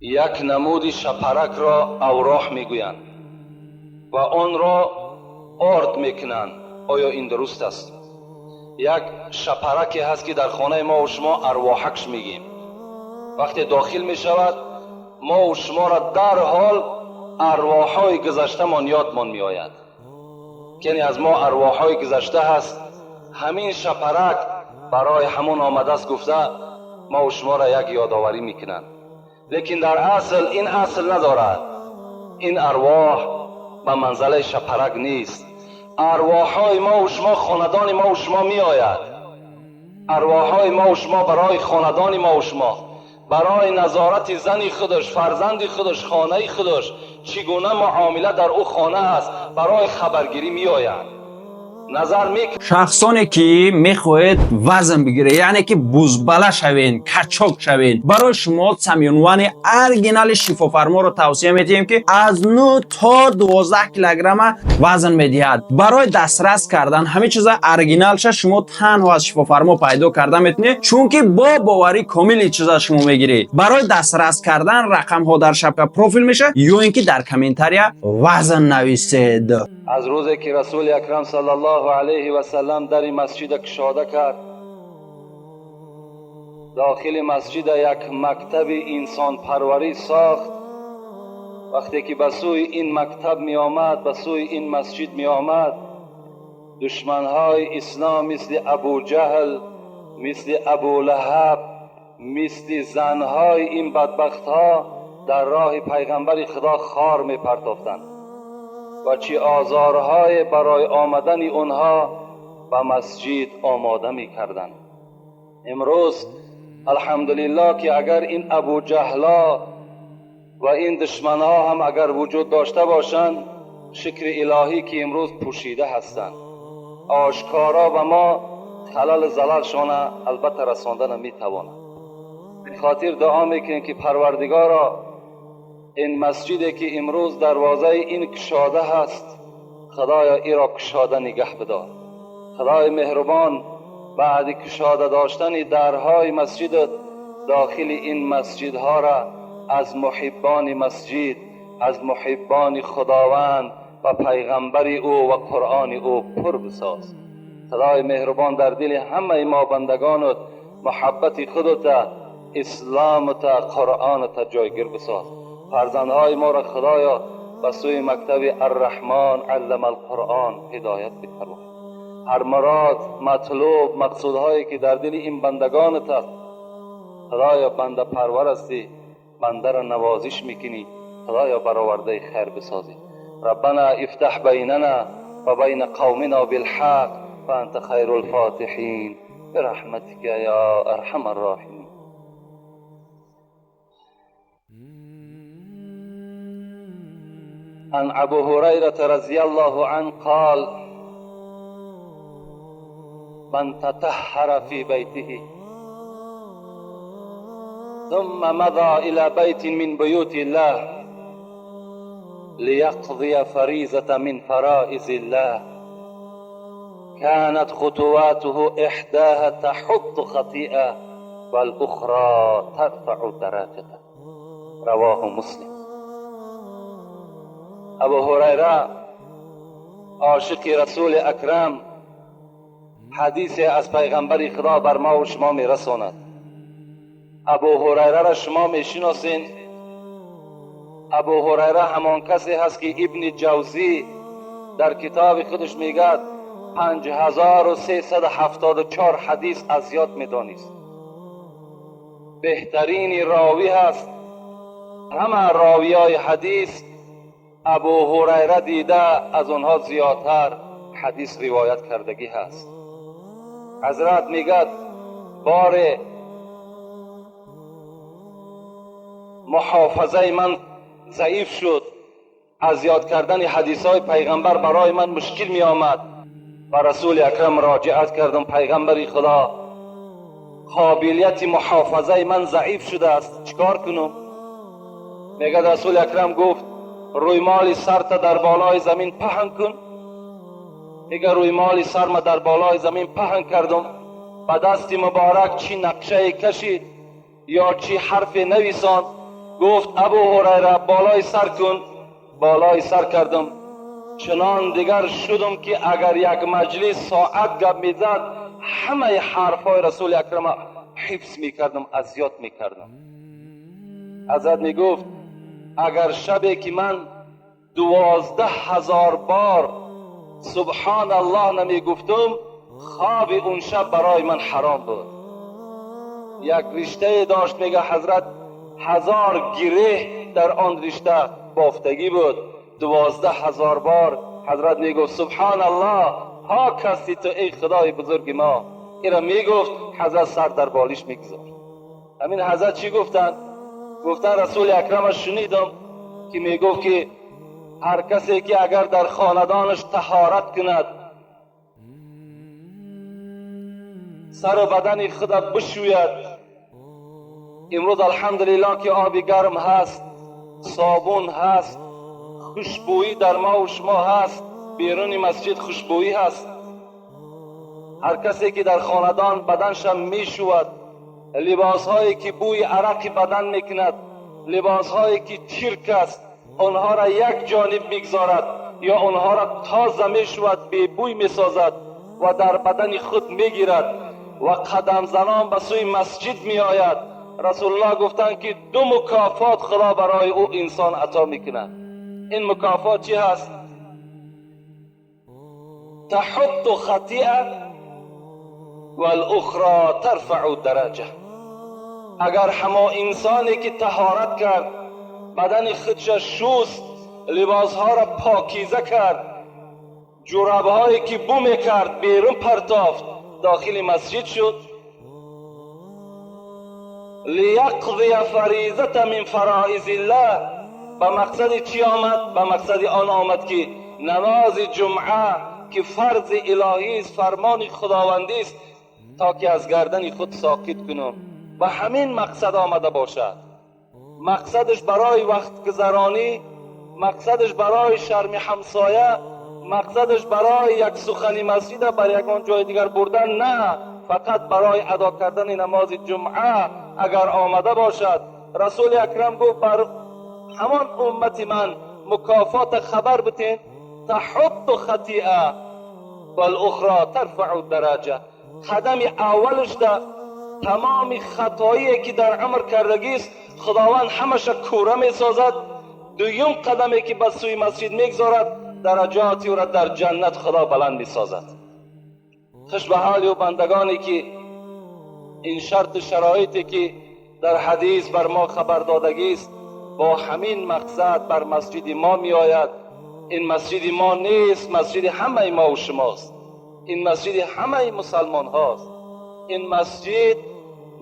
یک نمود شپرک را اوراح میگویند و آن را آرد میکنند. آیا این درست است؟ یک شپرکی هست که در خانه ما و شما ارواحکش میگیم. وقتی داخل میشود ما و شما را در حال ارواحهای گذشته من یادمان میآید. یعنی از ما ارواحهای گذشته هست. همین شپرک برای همون آمده است گفته ما و شما را یک یادآوری میکنند. لیکن در اصل این اصل ندارد. این ارواح به منزله شپرک نیست. ارواحهای ما و شما خاندان ما و شما می آید. ارواحهای ما و شما برای خاندان ما و شما، برای نظارت زن خودش، فرزند خودش، خانه خودش چگونه معامله در او خانه است برای خبرگیری می آید. نظر میکنید شخصانی که میخواهید وزن بگیره، یعنی که بزبله شوین، کچاک شوین، برای شما سمیونوان ارگینال شفافرما رو توصیه میدیم که از 9 تا 12 کیلوگرم وزن میدهد. برای دسترس کردن همه چیز ارگینال شما تنها از شفافرما پیدا کرده میتونید، چون که با باوری کامل چیزا شما میگیری. برای دسترس کردن رقم ها در شبکه پروفیل میشه یا اینکه در کامنتاریا وزن نویسید. از روزی که رسول اکرم صلی الله علیه و سلم در مسجد کشاده کرد، داخل مسجد یک مکتب انسان پروری ساخت. وقتی که به سوی این مکتب می آمد، به سوی این مسجد می آمد، دشمنهای اسلام مثل ابو جهل، مثل ابو لهب، مثل زنهای این بدبختها در راه پیغمبر خدا خار می پرتافتند و چه آزارهای برای آمدن اونها به مسجد آماده می کردند. امروز الحمدلله که اگر این ابو جهلا و این دشمنها هم اگر وجود داشته باشند، شکر الهی که امروز پوشیده هستند. آشکارا به ما خلل زلالشان البته رسانده نمی تواند. به خاطر دعا میکنیم که پروردگارا این مسجدی که امروز دروازه این کشاده هست، خدایا ای را کشاده نگه بدار. خدای مهربان بعد کشاده داشتن درهای مسجد، داخل این مسجدها را از محبان مسجد، از محبان خداوند و پیغمبر او و قرآن او پر بساز. خدای مهربان در دل همه ما بندگانت محبت خودت، اسلامت، قرآنت جایگیر بساز. فرزندهای ما را خدایا به سوی مکتب الرحمن علم القرآن هدایت بفرما. هر مراد، مطلوب، مقصودهایی که در دل این بندگانت است، خدایا بنده پرور هستی، بنده را نوازش میکنی، خدایا برآورده خیر بسازی. ربنا افتح بیننا و بین قومنا بالحق فانت خیر الفاتحین برحمتك یا ارحم الراحمین. عن ابو هريرة رضي الله عنه قال: من تطهر في بيته ثم مضى إلى بيت من بيوت الله ليقضي فريضة من فرائض الله كانت خطواته إحداها تحط خطيئة والأخرى ترفع درجته. رواه مسلم. ابو هریره عاشق رسول اکرم حدیث از پیغمبر خدا بر ما و شما می رساند. ابو هریره را شما می شناسین. ابو هریره همان کسی هست که ابن جوزی در کتاب خودش میگه 5374 حدیث از یاد می دانست. بهترین راوی هست. همه راوی های حدیث ابو هریره دیده از اونها زیادتر حدیث روایت کردگی هست. حضرت میگه بار محافظه من ضعیف شد، از یاد کردن حدیث های پیغمبر برای من مشکل می آمد و رسول اکرم راجعت کردم. پیغمبر خدا قابلیت محافظه من ضعیف شده است، چیکار کنم؟ میگه رسول اکرم گفت روی مال سرت در بالای زمین پهن کن. میگه روی مال سرم در بالای زمین پهن کردم، با دست مبارک چی نقشه کشید یا چی حرف نویسان گفت ابو هریره بالای سر کن. بالای سر کردم، چنان دیگر شدم که اگر یک مجلس ساعت گپ میزد همه حرفای رسول اکرم حفظ میکردم، اذیت میکردم. حضرت میگفت اگر شبی که من 12,000 بار سبحان الله نمیگفتم، خواب اون شب برای من حرام بود. یک رشته داشت، میگه حضرت 1000 گره در آن رشته بافتگی بود. 12,000 بار حضرت میگفت سبحان الله، پاک هستی تو ای خدای بزرگ ما. اینا میگفت حضرت سر در بالش میگذار. همین حضرت چی گفتن؟ گفتن رسول اکرم شنیدم که میگفت که هر کسی که اگر در خاندانش طهارت کند، سر و بدن خود بشوید. امروز الحمدلله که آب گرم هست، صابون هست، خوشبویی در ما و شما هست، بیرون مسجد خوشبویی هست. هر کسی که در خاندان بدنش میشود، لباس هایی که بوی عرق بدن میکند، لباس هایی که چرک است، آنها را یک جانب میگذارد یا آنها را تازه میشود، بی بوی میسازد و در بدن خود میگیرد و قدم زنان به سوی مسجد میآید. رسول الله گفتند که 2 مکافات خدا برای او انسان عطا میکند. این مکافات چی هست؟ تحط خطیئه والاخرى ترفع درجه. اگر همه انسانی که طهارت کرد، بدن خودش شست، لباسها را پاکیزه کرد، جورابهایی که بو میکرد بیرون پرتافت، داخل مسجد شد، لیقضی فریضه من فرائض الله، به مقصد چی آمد؟ به مقصد آن آمد که نماز جمعه که فرض الهی است، فرمان خداوندی است، تا که از گردن خود ساکت کنم. و همین مقصد آمده باشد. مقصدش برای وقت گذرانی، مقصدش برای شرم همسایه، مقصدش برای یک سخنی مسجد بر یکان جای دیگر بردن نه، فقط برای ادا کردن نماز جمعه اگر آمده باشد. رسول اکرم گفت بر همان امت من مکافات خبر بتین، تحط خطیئه والاخرى ترفع درجه. قدم اولش ده تمام خطایی که در عمر کردگی است خداوند همش کوره می سازد. دویم قدمی که به سوی مسجد میگذارد درجاتی او را در جنت خدا بلند می سازد. خوش به حال و بندگانی که این شرط شرایطی که در حدیث بر ما خبر دادگی است با همین مقصد بر مسجد ما می آید. این مسجد ما نیست، مسجد همه ما و شماست. این مسجد همه مسلمان هاست. این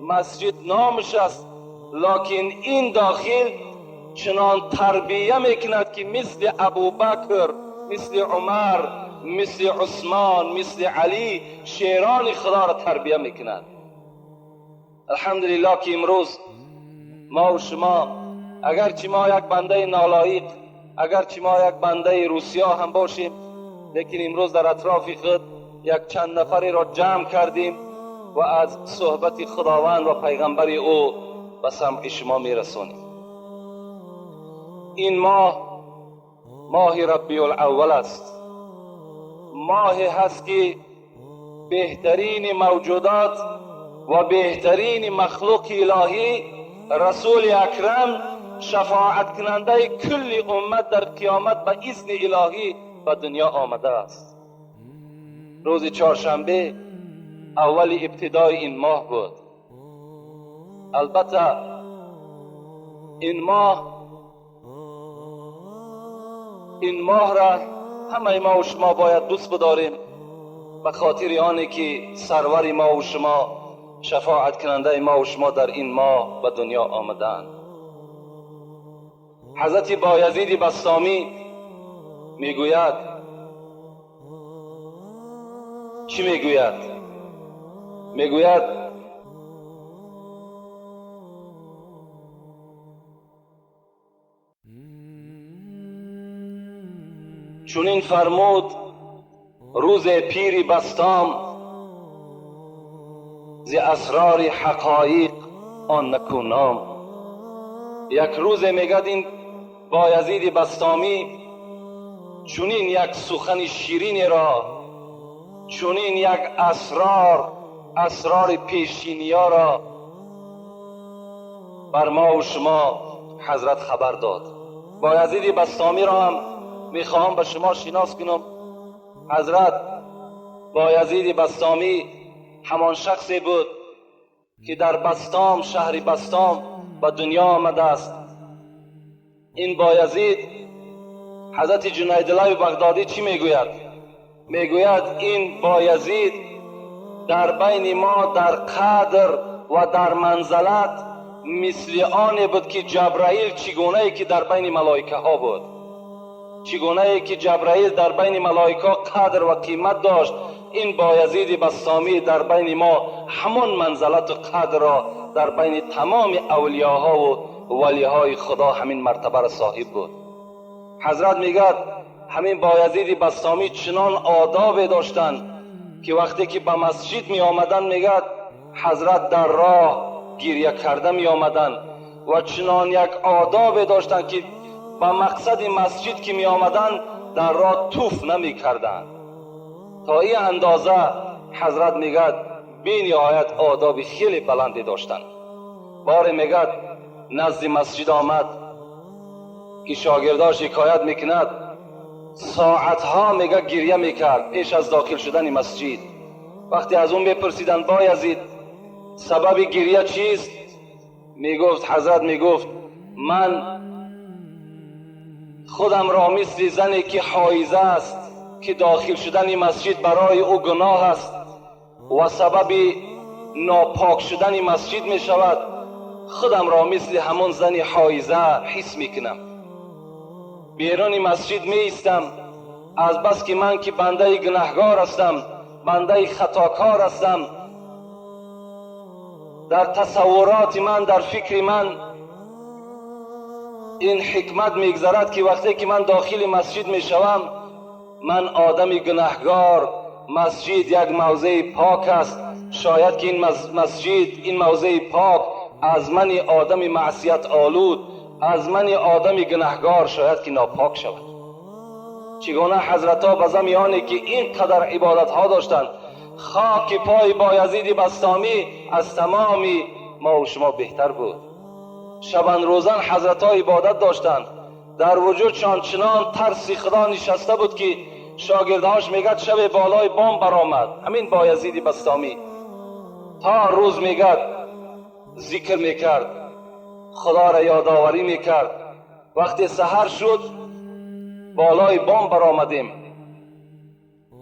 مسجد نامش است، لکن این داخل چنان تربیه میکند که مثل ابوبکر، مثل عمر، مثل عثمان، مثل علی شیران خدا را تربیه میکند. الحمدلله که امروز ما و شما اگرچه ما یک بنده نالایق، اگرچه ما یک بنده روسیا هم باشیم، لیکن امروز در اطراف خود یک چند نفری را جمع کردیم و از صحبت خداوند و پیغمبر او به سمع شما میرسونیم. این ماه ربیع الاول است. ماهی هست که بهترین موجودات و بهترین مخلوق الهی رسول اکرم شفاعت کننده کل امت در قیامت به اذن الهی به دنیا آمده است. روز چهارشنبه اول ابتدای این ماه بود. البته این ماه را همه ما و شما باید دوست بداریم، به خاطر آنی که سرور ما و شما، شفاعت کننده ما و شما در این ماه به دنیا آمدند. حضرت بایزید بسطامی میگوید، چی میگوید؟ میگوید چنین فرمود روز پیر بسطام، ز اسرار حقایق آن نکونام. یک روز میگد این بایزید بسطامی چونین یک سخن شیرین را، چونین یک اسرار پیشینیا را بر ما و شما حضرت خبر داد. بایزید بسطامی را هم میخواهم به شما شناس کنم. حضرت بایزید بسطامی همان شخصی بود که در بسطام، شهر بسطام به دنیا آمده است. این بایزید حضرت جنیدالله بغدادی چی میگوید؟ میگوید این بایزید در بین ما در قدر و در منزلت مثل آنی بود که جبرائیل چگونه که در بین ملائکه ها بود، چگونه که جبرائیل در بین ملائکه قدر و قیمت داشت، این بایزید بسطامی در بین ما همان منزلت و قدر را در بین تمام اولیاها و ولیهای خدا همین مرتبه را صاحب بود. حضرت میگد همین بایزید بسطامی چنان آداب داشتند که وقتی که به مسجد می آمدن میگد حضرت در راه گریه کرده می آمدن و چنان یک آداب داشتند که به مقصد مسجد که می آمدن در راه توف نمی کردن. تا این اندازه حضرت میگد بی نهایت آداب خیلی بلندی داشتند. بار میگد نزد مسجد آمد که شاگرداش شکایت میکند، ساعتها میگه گریه میکرد پیش از داخل شدن مسجد. وقتی از اون بپرسیدن بایزید سبب گریه چیست؟ میگفت حضرت میگفت من خودم را مثل زنی که حایضه است که داخل شدن مسجد برای او گناه است و سبب ناپاک شدن مسجد می شود، خودم را مثل همون زن حایضه حس میکنم. بیرون مسجد می ایستم، از بس که من که بنده گناهگار هستم، بنده خطاکار هستم، در تصورات من، در فکر من این حکمت میگذرد که وقتی که من داخل مسجد می شوم، من آدم گناهگار، مسجد یک موضع پاک است، شاید که این مسجد، این موضع پاک از من آدم معصیت آلود، از من آدم گناهگار شاید که ناپاک شود. چگونه حضرت ها بزمیانی که این قدر عبادت ها داشتند، خاک پای بایزید بسطامی از تمام ما و شما بهتر بود. شبان روزن حضرت ها عبادت داشتند، در وجودشان چنان ترس خدا نشسته بود که شاگردهاش میگد شب بالای بام برآمد همین بایزید بسطامی، تا روز میگد ذکر میکرد، خدا را یادآوری میکرد. وقتی سحر شد بالای بام برآمدیم،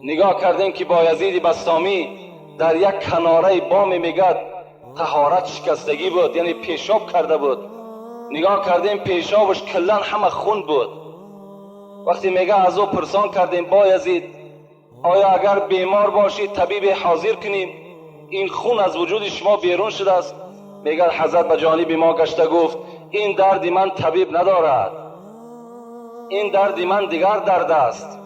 نگاه کردیم که بایزید بسطامی در یک کناره بام میگد طهارت شکستگی بود، یعنی پیشاب کرده بود. نگاه کردیم پیشابش کلن همه خون بود. وقتی میگه از او پرسان کردیم بایزید آیا اگر بیمار باشی طبیب حاضر کنیم، این خون از وجود شما بیرون شده است؟ میگه حضرت به جانب ما گشته گفت این درد من طبیب ندارد، این درد من دیگر درد است.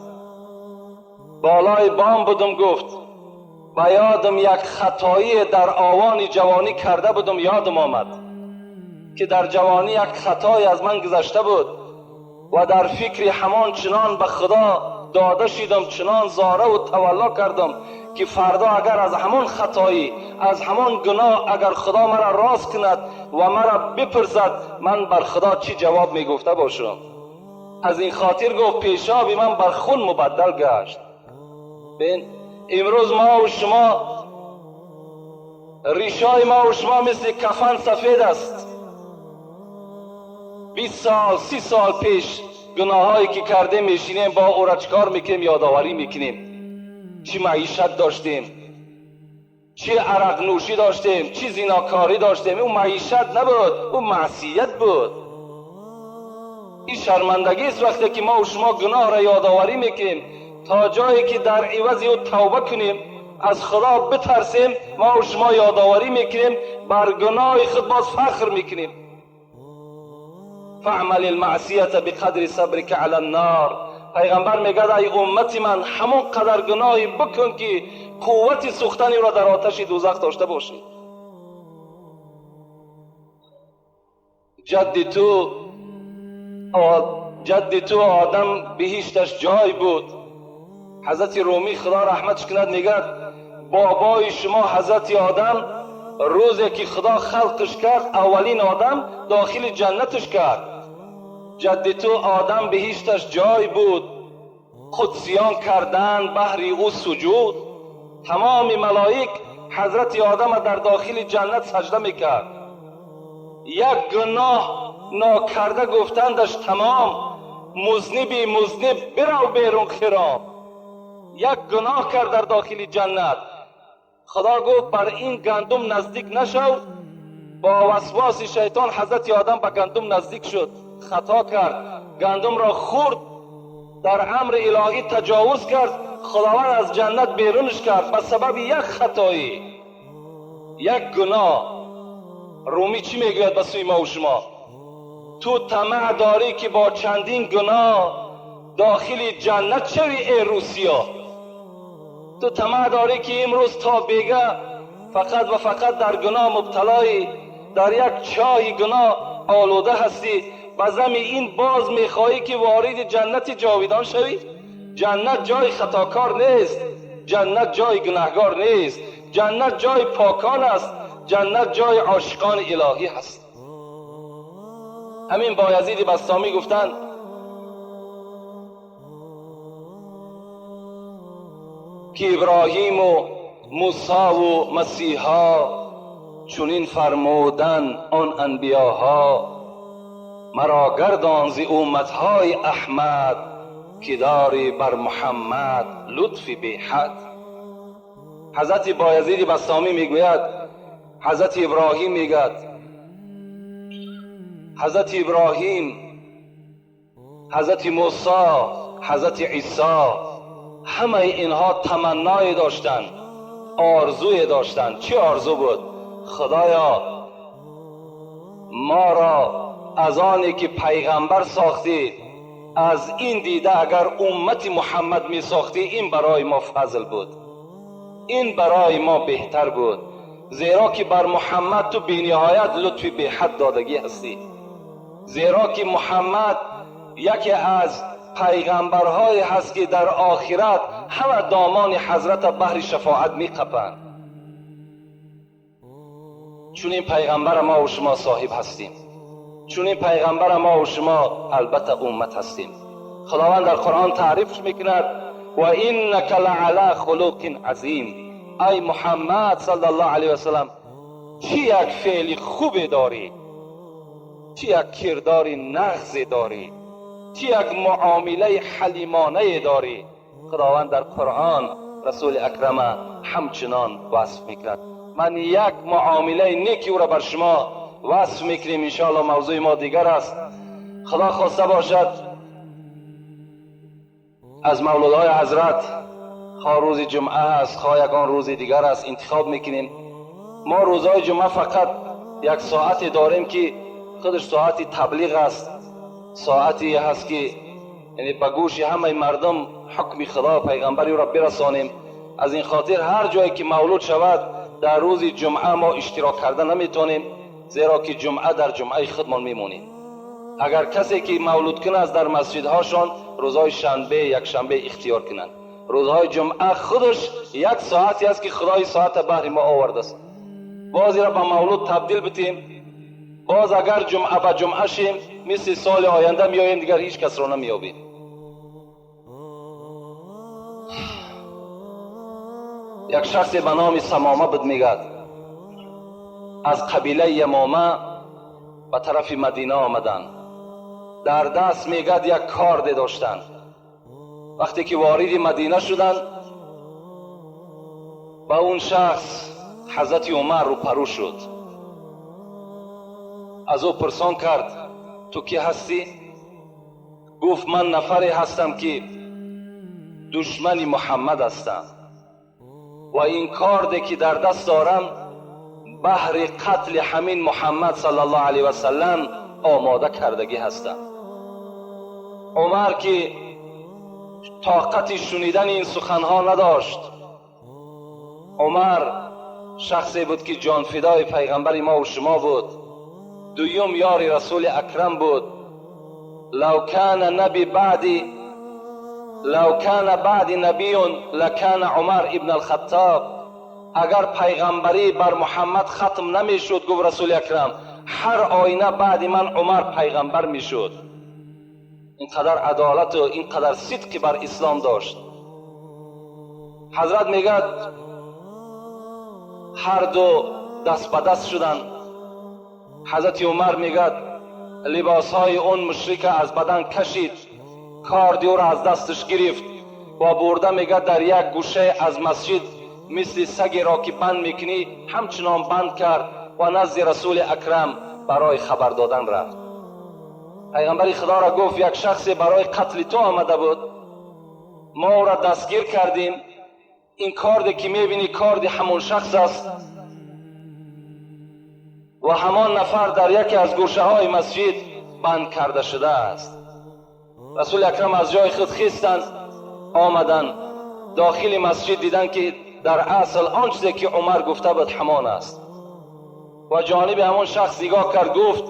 بالای بام بودم، گفت به یادم یک خطایی در آوان جوانی کرده بودم، یادم آمد که در جوانی یک خطایی از من گذشته بود و در فکر همان چنان به خدا داده شدم، چنان زاره و تولا کردم که فردا اگر از همان خطایی، از همان گناه اگر خدا مرا راست کند و مرا بپرسد، من بر خدا چی جواب می گفته باشم. از این خاطر گفت پیشاب من بر خون مبدل گشت. ببین امروز ما و شما ریشای ما و شما مثل کفن سفید است. 20 سال 30 سال پیش گناهایی که کرده میشینیم با او چکار میکنیم، یادآوری میکنیم. چی معیشت داشتیم، چی عرق نوشی داشتیم، چی زیناکاری داشتیم. اون معیشت نبود، اون معصیت بود. این شرمندگی است وقتی که ما و شما گناه را یادآوری میکنیم، تا جایی که در عوض او توبه کنیم، از خدا بترسیم، ما و شما یادآوری میکنیم، بر گناه خود باز فخر میکنیم. فعمل المعصیه بقدر صبرک علی النار. پیغمبر میگه ای امتی من همون قدر گناهی بکن که قوت سوختن را در آتش دوزخ داشته باشی. جد تو آدم بهشتش جای بود. حضرت رومی خدا رحمتش کند میگد بابای شما حضرت آدم روزی که خدا خلقش کرد اولین آدم داخل جنتش کرد. جد تو آدم بهشتش جای بود، قدسیان کردن بهر او سجود. تمام ملائک حضرت آدم در داخل جنت سجده میکرد. یک گناه ناکرده گفتندش تمام، مذنب برو بیرون خرام. یک گناه کرد در داخل جنت، خدا گفت بر این گندم نزدیک نشو. با وسواس شیطان حضرت آدم به گندم نزدیک شد، خطا کرد، گندم را خورد، در امر الهی تجاوز کرد. خداوند از جنت بیرونش کرد به سبب یک خطایی، یک گناه. رومی چی میگوید به سوی ما و شما؟ تو طمع داری که با چندین گناه داخل جنت شوی ای روسیا؟ تو طمع داری که امروز تا بیگه فقط و فقط در گناه مبتلایی، در یک چاه گناه آلوده هستی، بزم این باز میخواهی که وارد جنت جاویدان شوی؟ جنت جای خطاکار نیست، جنت جای گناهگار نیست، جنت جای پاکان است، جنت جای عاشقان الهی هست. همین بایزید بسطامی گفتند که ابراهیم و موسی و مسیحا چنین فرمودن آن انبیاها، مرا گردان ز امتهای احمد که داری بر محمد لطف بی حد. حضرت بایزید بسطامی میگوید حضرت ابراهیم میگد حضرت ابراهیم، حضرت موسی، حضرت عیسی، همه اینها تمنای داشتند، آرزوی داشتند. چه آرزو بود؟ خدایا ما را از آنی که پیغمبر ساختی از این دیده اگر امت محمد می ساختی، این برای ما فضل بود، این برای ما بهتر بود، زیرا که بر محمد تو بی‌نهایت لطف بی حد دادگی هستی. زیرا که محمد یکی از پیغمبرهای هست که در آخرت همه دامان حضرت بهر شفاعت می قپند. چون این پیغمبر ما و شما صاحب هستیم، چون این پیغمبر ما و شما البته امت هستیم. خداوند در قرآن تعریفش میکند و انک لعلی خلق عظیم. ای محمد صلی الله علیه و سلم، چه یک فعل خوب داری، چه یک کردار نغز داری، چه یک معامله حلیمانه داری. خداوند در قرآن رسول اکرم همچنان وصف میکند. من یک معامله نیکی او را بر شما وصف میکنیم، انشاءالله موضوع ما دیگر است. خدا خواسته باشد از مولودهای حضرت، خواه روز جمعه است خواه یکان روز دیگر است، انتخاب میکنیم. ما روزهای جمعه فقط یک ساعتی داریم که خودش ساعتی تبلیغ است، ساعتی هست که یعنی به گوش همه مردم حکم خدا پیغمبری را برسانیم. از این خاطر هر جایی که مولود شود در روز جمعه ما اشتراک کرده نمیتونیم، زیرا که جمعه در جمعه خودمان میمونیم. اگر کسی که مولود کنه از در مسجدهاشان روزهای شنبه یک شنبه اختیار کنند. روزهای جمعه خودش یک ساعتی است که خدای ساعت بهر ما آورده است. بازی را به مولود تبدیل بتیم، باز اگر جمعه به جمعه شیم مثل سال آینده میاییم دیگر هیچ کس را نمیابیم. یک شخص به نام سمامه بود میگد از قبیله یمامه به طرف مدینه آمدن. در دست میگد یک کارد داشتن. وقتی که وارد مدینه شدن با اون شخص حضرت عمر رو پرو شد. از او پرسان کرد تو کی هستی؟ گفت من نفری هستم که دشمن محمد هستم و این کاردی که در دست دارم بهر قتل همین محمد صلی الله علیه و سلم آماده کردگی هستم. عمر که طاقت شنیدن این سخنها نداشت، عمر شخصی بود که جان فدای پیغمبر ما و شما بود، دویم یاری رسول اکرم بود. لو کان بعدی نبی لکان عمر ابن الخطاب. اگر پیغمبری بر محمد ختم نمیشد، گفت رسول اکرم، هر آینه بعد من عمر پیغمبر میشد. اینقدر عدالت و اینقدر صدق بر اسلام داشت. حضرت میگه هر دو دست به دست شدن. حضرت عمر میگه لباس های اون مشرک از بدن کشید، کاردی او را از دستش گرفت و برده میگه در یک گوشه از مسجد مثل سگی را که بند میکنی همچنان بند کرد و نزد رسول اکرم برای خبر دادن رفت. پیغمبر خدا را گفت یک شخصی برای قتل تو آمده بود، ما او را دستگیر کردیم. این کاردی که میبینی کاردی همون شخص است و همان نفر در یکی از گوشه های مسجد بند کرده شده است. رسول اکرم از جای خود خیستند، آمدن داخل مسجد، دیدن که در اصل آن چیزی که عمر گفته بود همان است و جانب همون شخص نگاه کرد، گفت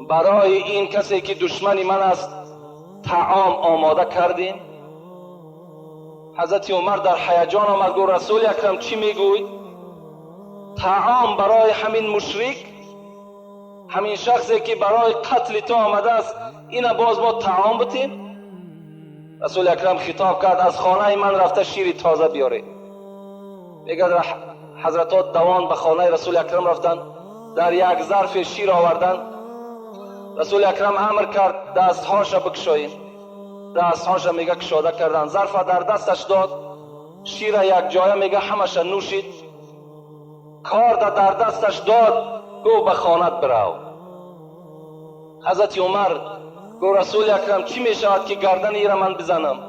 برای این کسی که دشمن من است طعام آماده کردین؟ حضرت عمر در هیجان آمد، گفت رسول اکرم چی میگوی؟ طعام برای همین مشرک، همین شخصی که برای قتل تو آمده است، اینا باز ما طعام بتیم؟ رسول اکرم خطاب کرد از خانه من رفته شیر تازه بیاره. میگه حضرات دوان به خانه رسول اکرم رفتن، در یک ظرف شیر آوردن. رسول اکرم امر کرد دستهاش بکشاییم. دستهاش میگه کشاده کردن. ظرف در دستش داد، شیر یک جایه میگه همش نوشید. کارد در دستش داد، گو به خانت برو. حضرت عمر گو رسول اکرم چی میشود که گردن ایره من بزنم؟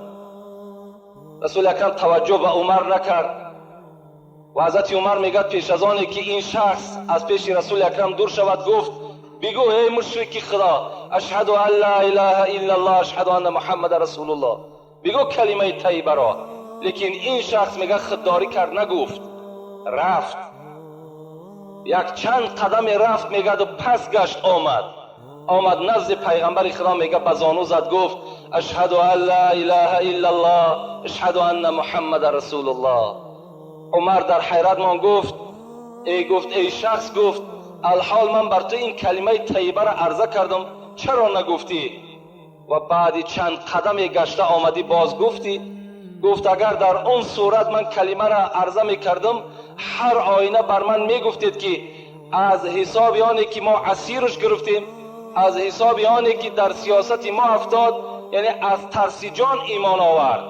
رسول اکرم توجه به عمر نکرد و حضرت عمر میگه پیش از آنی که این شخص از پیش رسول اکرم دور شود، گفت بگو ای مشرک خدا، اشهد ان لا اله الا الله اشهد ان محمد رسول الله، بگو کلمه طیبه را. لیکن این شخص میگه خودداری کرد، نگفت، رفت. یک چند قدم رفت میگه و پس گشت آمد نزد پیغمبر خدا، میگه بزانو زد، گفت اشهد ان لا اله الا الله اشهد ان محمد رسول الله. عمر در حیرت مان، گفت ای شخص، گفت الحال من بر تو این کلمه طیبه را عرضه کردم، چرا نگفتی؟ و بعد چند قدم گشته آمدی باز گفتی؟ گفت اگر در اون صورت من کلمه را عرضه میکردم، هر آینه بر من میگفتید که از حساب آنی که ما اسیرش گرفتیم، از حساب آنی که در سیاست ما افتاد، یعنی از ترس جان ایمان آورد.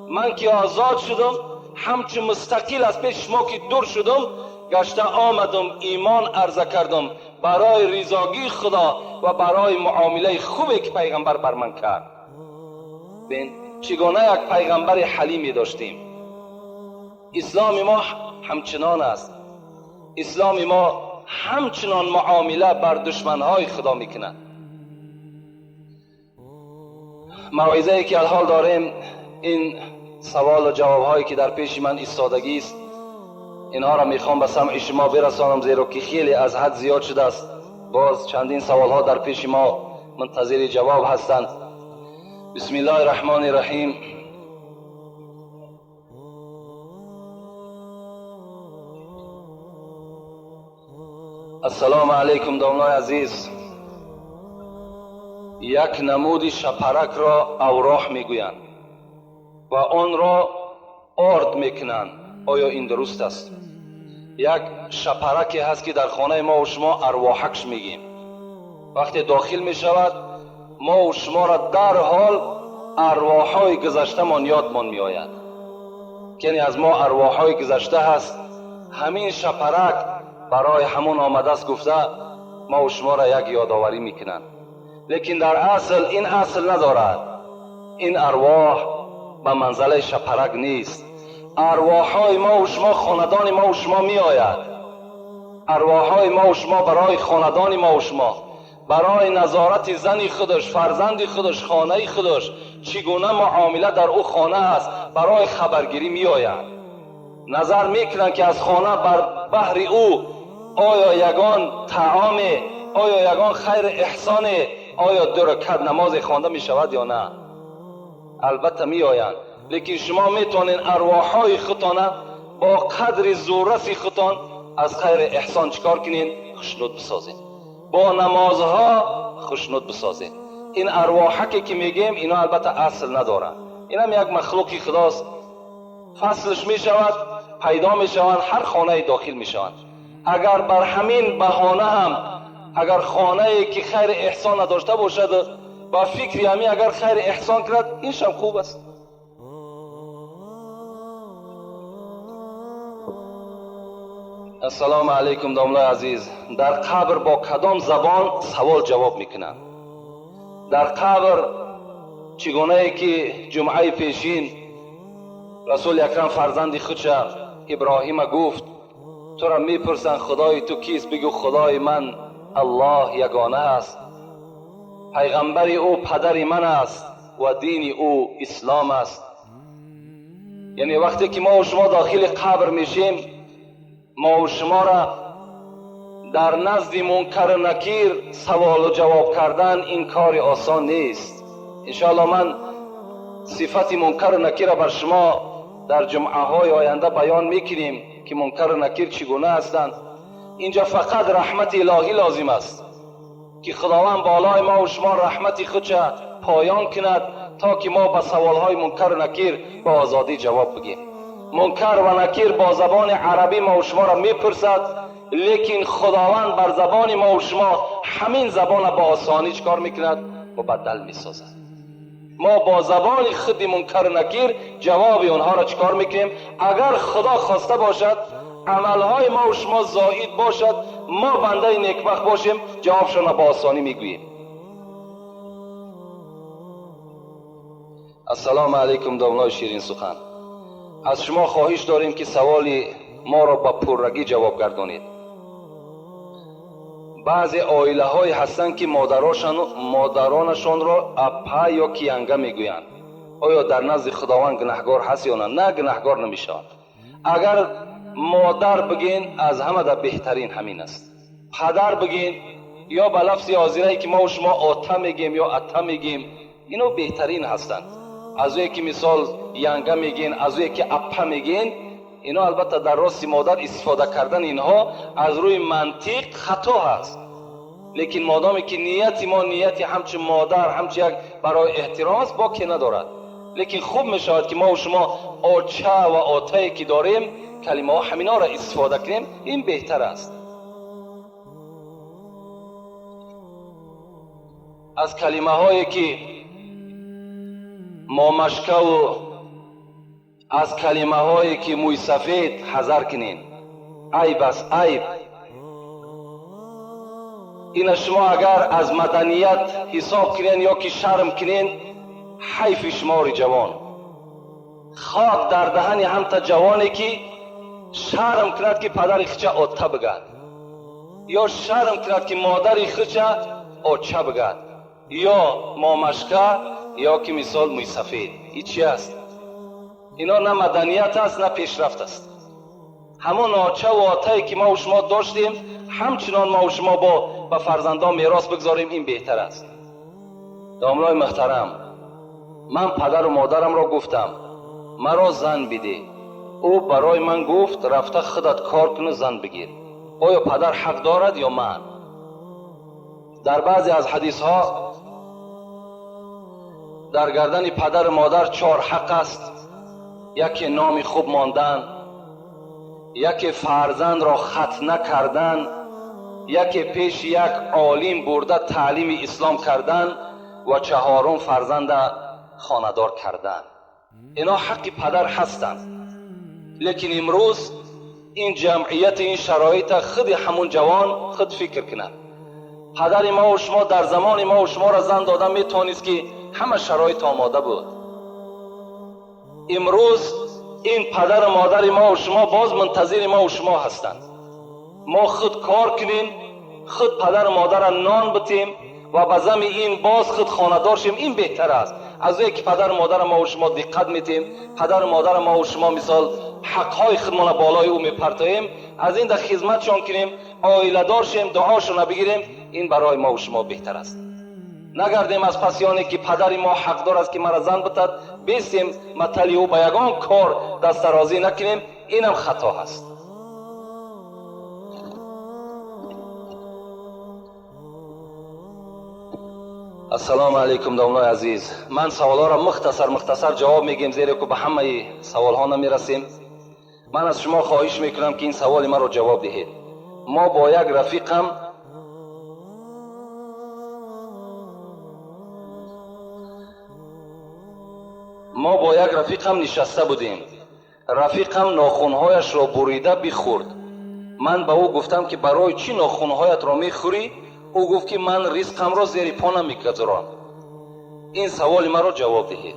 من که آزاد شدم، همچون مستقل از پیش ما که دور شدم، گشته آمدم ایمان عرضه کردم برای رضاگی خدا و برای معامله خوبی که پیغمبر بر من کرد. ببین چگونه یک پیغمبر حلیمی داشتیم. اسلام ما همچنان است. اسلام ما همچنان معامله بر دشمنهای خدا میکنه. موعظه ای که الحال داریم، این سوال و جواب هایی که در پیش من ایستادگی است، اینها را میخوام به سمع شما برسانم، زیرا که خیلی از حد زیاد شده است. باز چندین سوال ها در پیش ما منتظر جواب هستند. بسم الله الرحمن الرحیم. السلام علیکم دامنای عزیز. یک نمود شپرک را اوراح میگویند و آن را آرد میکنند. آیا این درست است؟ یک شپرکی هست که در خانه ما و شما ارواحکش میگیم. وقتی داخل میشود ما و شما را در حال ارواحهای گذشته من یادمان میآید، یعنی از ما ارواحهای گذشته هست. همین شپرک برای همون آمده است گفته ما و شما را یک یادآوری میکنند. لیکن در اصل این اصل ندارد. این ارواح به منزله شپرک نیست. ارواحهای ما و شما، خاندان ما و شما می آید. ارواحهای ما و شما برای خاندان ما و شما، برای نظارت زن خودش، فرزند خودش، خانه خودش، چگونه معامله در او خانه است، برای خبرگیری می آید. نظر میکنند که از خانه بر بحر او آیا یگان طعام، آیا یگان خیر احسان، آیا 2 رکعت نماز خوانده می شود یا نه؟ البته می آیند، لیکن شما میتونین ارواحهای خودتان با قدر ذرت خودتان از خیر احسان چیکار کنین؟ خشنود بسازین، با نمازها خشنود بسازین. این ارواحکی که میگیم اینا البته اصل ندارن، این هم یک مخلوقی خداست، فصلش می شود، پیدا می شوند، هر خانه داخل می شوند. اگر بر همین بهانه هم اگر خانه ای که خیر احسان نداشته باشد با فکری همین اگر خیر احسان کرد، اینش هم خوب است. السلام علیکم داملای عزیز. در قبر با کدام زبان سوال جواب میکنند؟ در قبر چگونه ای که جمعه پیشین رسول اکرم فرزند خودش ابراهیم گفت تو را میپرسند خدای تو کیست؟ بگو خدای من الله یگانه است، پیغمبر او پدر من است و دین او اسلام است. یعنی وقتی که ما و شما داخل قبر میشیم، ما و شما را در نزد منکر و نکیر سوال و جواب کردن این کار آسان نیست. انشاءالله من صفت منکر و نکیر را بر شما در جمعه های آینده بیان میکنیم که منکر و نکیر چگونه هستند. اینجا فقط رحمت الهی لازم است که خداوند بالای ما و شما رحمت خودش پایان کند تا که ما به سوالهای منکر و نکیر با آزادی جواب بگیم. منکر و نکیر با زبان عربی ما و شما را میپرسد، لیکن خداوند بر زبان ما و شما همین زبان با آسانی چکار میکند؟ مبدل میسازد. ما با زبان خود منکر و نکیر جواب اونها را چکار میکنیم؟ اگر خدا خواسته باشد عملهای ما و شما زائد باشد، ما بنده نیکبخت باشیم، جوابشان با آسانی میگوییم. السلام علیکم داملای شیرین سخن. از شما خواهش داریم که سوال ما را با پررگی جواب گردانید. بعضی عائله های هستند که مادرانشان را اپا یا کیانگه میگویند. آیا در نزد خداوند گناهگار هست یا نه؟ نه، گناهگار نمیشوند. اگر مادر بگین از همه در بهترین همین است. پدر بگین یا به لفظ آذری که ما و شما آتا میگیم یا اتا میگیم، اینو بهترین هستند. از اوی که مثال ینگه میگین، از اوی که اپا میگین، اینا البته در راست مادر استفاده کردن اینها از روی منطق خطا هست. لیکن مادامی که نیتی ما نیتی همچون مادر همچون یک برای احترام است باکی ندارد. لیکن خوب میشود که ما و شما آچه و آتایی که داریم کلمه ها همینا را استفاده کنیم، این بهتر است. از کلمه هایی که مامشکه و از کلمه هایی که موی سفید حذر کنین. عیب است، عیب. این شما اگر از مدنیت حساب کنین یا که شرم کنین، حیف شمار جوان. خواب در دهن همتا جوانی که شرم کند که پدر خچه آتا بگد، یا شرم کند که مادر خچه آچه بگد، یا مامشکه یا که مثال موی سفید. این چی است؟ اینا نه مدنیت است نه پیشرفت است. همون آچه و آتایی که ما و شما داشتیم همچنان ما و شما با فرزندان میراث بگذاریم، این بهتر است. داملای محترم، من پدر و مادرم را گفتم مرا زن بده. او برای من گفت رفته خودت کار کنه زن بگیر. آیا پدر حق دارد یا من؟ در بعضی از حدیث ها در گردن پدر و مادر 4 حق است. یکی نام خوب ماندن، یکی فرزند را ختنه کردن، یکی پیش یک عالم برده تعلیم اسلام کردن و 4م فرزند خاندار کردن. اینا حق پدر هستند. لیکن امروز این جمعیت این شرایط خود همون جوان خود فکر کنند. پدر ما و شما در زمان ما و شما را زن دادن میتونست که همه شرایط آماده بود. امروز این پدر و مادر ما و شما باز منتظر ما و شما هستند. ما خود کار کنیم، خود پدر و مادر را نان بتیم و به زم این باز خود خاندار شیم، این بهتر است از اینکه پدر و مادر ما و شما دقت میتیم، پدر و مادر ما و شما مثال حقهای خودمان بالای او میپرتاییم، از این در خدمتشان کنیم oilador shim, duoshuna bigirem, in baroy ma u shuma behtar ast. نگردیم از پسیانی که پدر ما حقدار است که مرا زن بتد، بیستیم مطلی او به یگان کار دست درازی نکنیم، اینم خطا هست. السلام علیکم دوستان عزیز. من سوالا را مختصر جواب میگیم زیرا که به همه سوال ها نمیرسیم. من از شما خواهش میکنم که این سوال من رو جواب دهید. ما با یک رفیقم نشسته بودیم. رفیقم ناخونهایش را بریده بخورد. من به او گفتم که برای چی ناخونهایت را میخوری؟ او گفت که من رزقم را زیر پا نمیگذارم. این سوال مرا جواب دهید.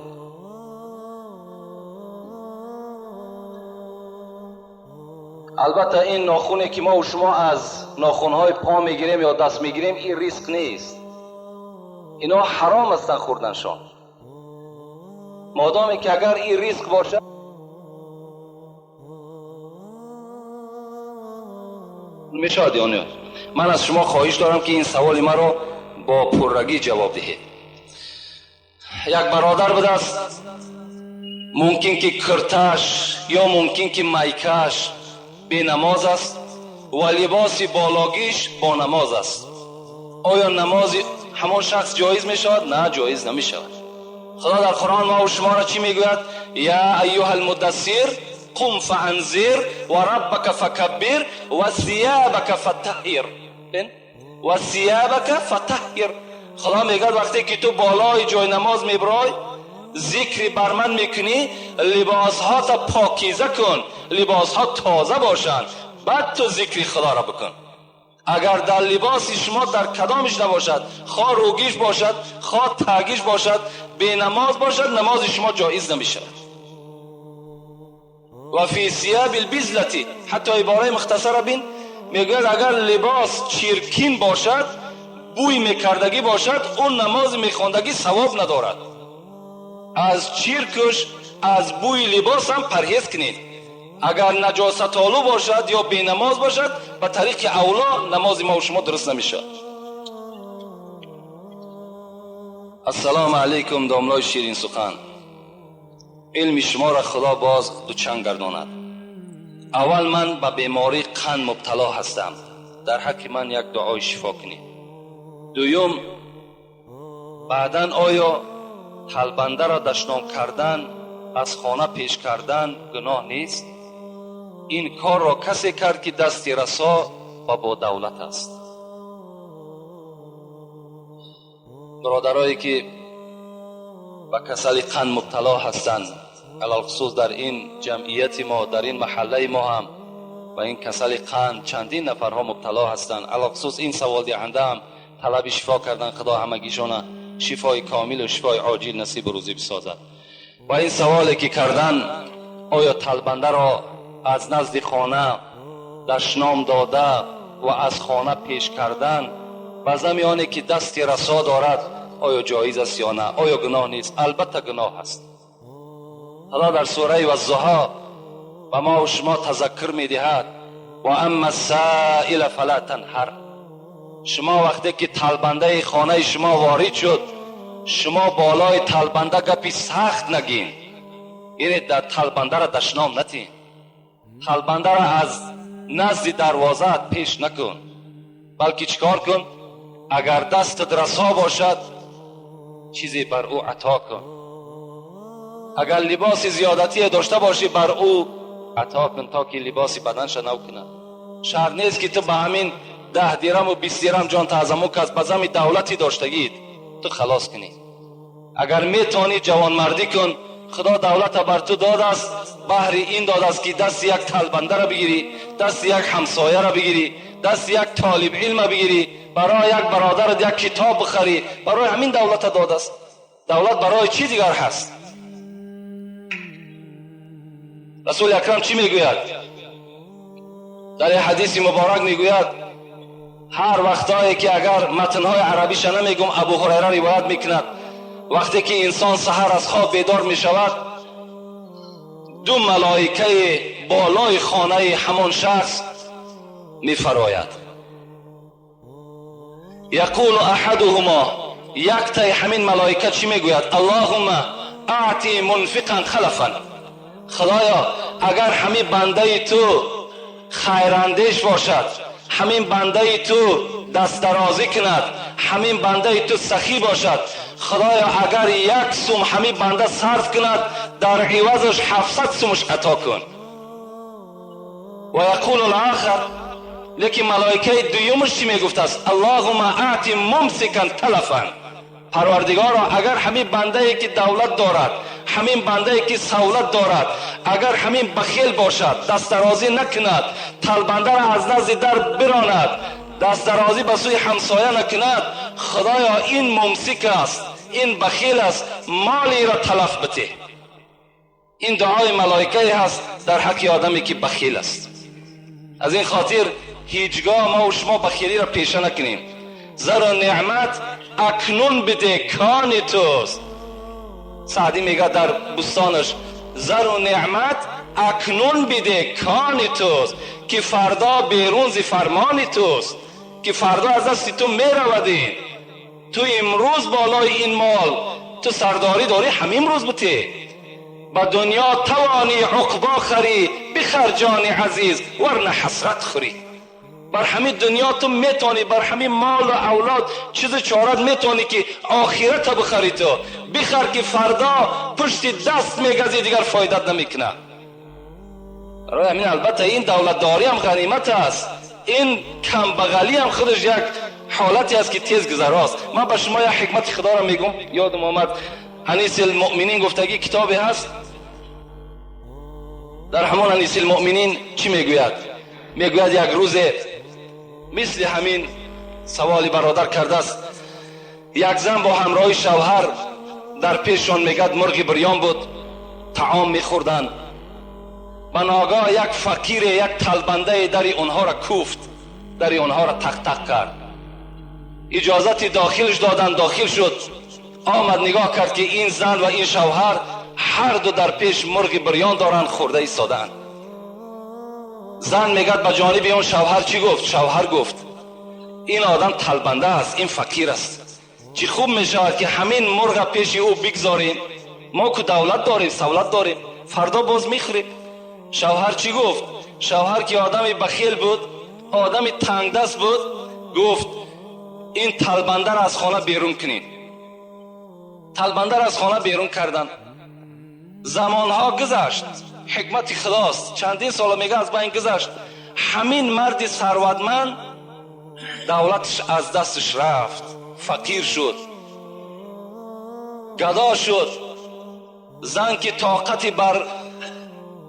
البته این ناخونی که ما و شما از ناخونهای پا میگیریم یا دست میگیریم، این رزق نیست. اینا حرام است خوردنشان. مادامی که اگر این رزق باشد، میشود یا نه؟ من از شما خواهش دارم که این سوال مرا با پررگی جواب دهید. یک برادر به دست ممکن که کرتش یا ممکن که میکش بی نماز است و لباس بالاگیش با نماز است. آیا نماز همان شخص جایز می شود؟ نه، جایز نمی شود. خدا در قرآن ما و شما را چی می گوید؟ یا ایها المدثر قم فانذر و ربک فکبر و ثیابک فطهر. و ثیابک فطهر. خدا میگه وقتی که تو بالای جای نماز میبرای، ذکری بر من میکنی، لباس ها تا پاکیزه کن، لباس ها تازه باشند، بعد تو ذکری خدا را بکن. اگر در لباس شما در کدامش نباشد، خواه روگیش باشد، خواه تاگیش باشد، بی نماز باشد، نماز شما جایز نمیشود. و فی ثیاب البزلتی، حتی عباره مختصر بین میگوید اگر لباس چیرکین باشد، بوی میکردگی باشد، اون نماز میخواندگی ثواب ندارد. از چیرکش، از بوی لباس هم پرهیز کنید. اگر نجاست آلو باشد یا بی نماز باشد، به طریق اولا نماز ما و شما درست نمیشد. السلام علیکم داملای شیرین سخن. علم شما را خدا باز دوچنگ گرداند. اول من به بیماری قند مبتلا هستم، در حق من یک دعای شفا کنید. دویم، بعداً آیا تلبنده را دشنام کردن، از خانه پیش کردن گناه نیست؟ این کار را کسی کرد که دستی رسا و با دولت است. برادرایی که به کسل قند مبتلا هستند، علال خصوص در این جمعیت ما، در این محله ما هم و این کسل قند چندین نفرها مبتلا هستند. علال خصوص این سوال دهنده هم طلب شفا کردن، خدا همگیشان شفای کامل و شفای عاجل نصیب و روزی بسازد. و این سوالی که کردن، آیا تلبنده را از نزد خانه دشنام داده و از خانه پیش کردن و زمیانی که دستی رسا دارد، آیا جایز است یا نه؟ آیا گناه نیست؟ البته گناه است. خدا در سوره والضحی و ما و شما تذکر می دهد و اما السائل فلا تنهر. شما وقتی که تلبنده خانه شما وارد شد، شما بالای تلبنده گپی سخت نگین، یعنی در تلبنده را دشنام نتین، تلبنده را از نزد دروازه پیش نکن، بلکه چیکار کن؟ اگر دست رسا باشد چیزی بر او عطا کن. اگر لباس زیادتی داشته باشی بر او عطا کن تا که لباس بدنش نو کنه. شرط نیست که تو به همین 10 درم و 20 درم جان تعظمو که از بزم دولتی داشتگید تو خلاص کنی. اگر میتونی جوان مردی کن، خدا دولت بر تو داده است، بهر این داده است که دست یک تلبنده را بگیری، دست یک همسایه را بگیری، دست یک طالب علم بگیری، برای یک برادر یک کتاب بخری. برای همین دولت داده است. دولت برای چی دیگر هست؟ رسول اکرم چی میگوید؟ در حدیث مبارک میگوید، هر وقتایی که اگر متنهای عربیش نمیگم، ابو هریره روایت میکند، وقتی که انسان سحر از خواب بیدار میشود، 2 ملائکه بالای خانه همان شخص میفراید. یقول احدهما، یک تای همین ملائکه چی میگوید؟ اللهم اعطی منفقا خلفا. خدایا اگر همین بنده تو خیراندیش باشد، همین بنده تو دست درازی کند، همین بنده تو سخی باشد، خدایا اگر 1 سوم همین بنده صرف کند در عوضش 700 سومش عطا کن. و یقول الاخر، لیکن ملائکه دویمش چی میگفت است؟ اللهم اعطی ممسکا تلفا. پروردگارا اگر همین بنده ای که دولت دارد، همین بنده ای که سهولت دارد، اگر همین بخیل باشد، دست درازی نکند، طلبنده را از نزد در براند، دست درازی به سوی همسایه نکند، خدایا این ممسک است، این بخیل است، مالی را تلف بده. این دعای ملائکه هست در حق آدمی که بخیل است. از این خاطر هیچگاه ما و شما بخیلی را پیشه نکنیم. زر و نعمت اکنون بده کان توست. سعدی میگه در بستانش زر و نعمت اکنون بده کان توست، که فردا بیرون ز فرمان توست، که فردا از دست تو میرودی. تو امروز بالای این مال تو سرداری داری، همین روز بته. با دنیا توانی عقبا خری، بخر جان عزیز ورنه حسرت خوری. بر همین دنیا تو میتونی، بر همین مال و اولاد چیز چارت میتونی که آخرت بخری. تو بخر که فردا پشت دست میگزی دیگر فایدت نمیکنه. برای همین البته این دولتداری هم غنیمت است، این کم بغلی هم خودش یک حالتی است که تیز گذراست. من به شما یک حکمت خدا را میگم، یادم آمد. انیس المؤمنین گفتگی کتابی هست. در همون انیس المؤمنین چی میگوید؟ میگوید یک روز مثل همین سوالی برادر کرده است، یک زن با همراه شوهر در پیششان میگد مرغ بریان بود، طعام میخوردند. به ناگاه یک فقیر، یک طلبنده در اونها را کوفت، در اونها را تق تق کرد. اجازت داخلش دادن، داخل شد، آمد نگاه کرد که این زن و این شوهر هر دو در پیش مرغ بریان دارند، خورده ایستادند. زن میگد به جانب اون شوهر چی گفت؟ شوهر گفت این آدم طلبنده است، این فقیر است، چی خوب میشود که همین مرغ پیش او بگذاریم، ما که دولت داریم، سهولت داریم، فردا باز میخوریم. شوهر چی گفت؟ شوهر که آدم بخیل بود، آدم تنگ دست بود، گفت این طلبنده را از خانه بیرون کنید. طلبنده را از خانه بیرون کردن. زمانها گذشت، حکمت خداست، چندین سال میگه از بین گذشت. همین مرد ثروتمند دولتش از دستش رفت، فقیر شد، گدا شد. زن که طاقتی بر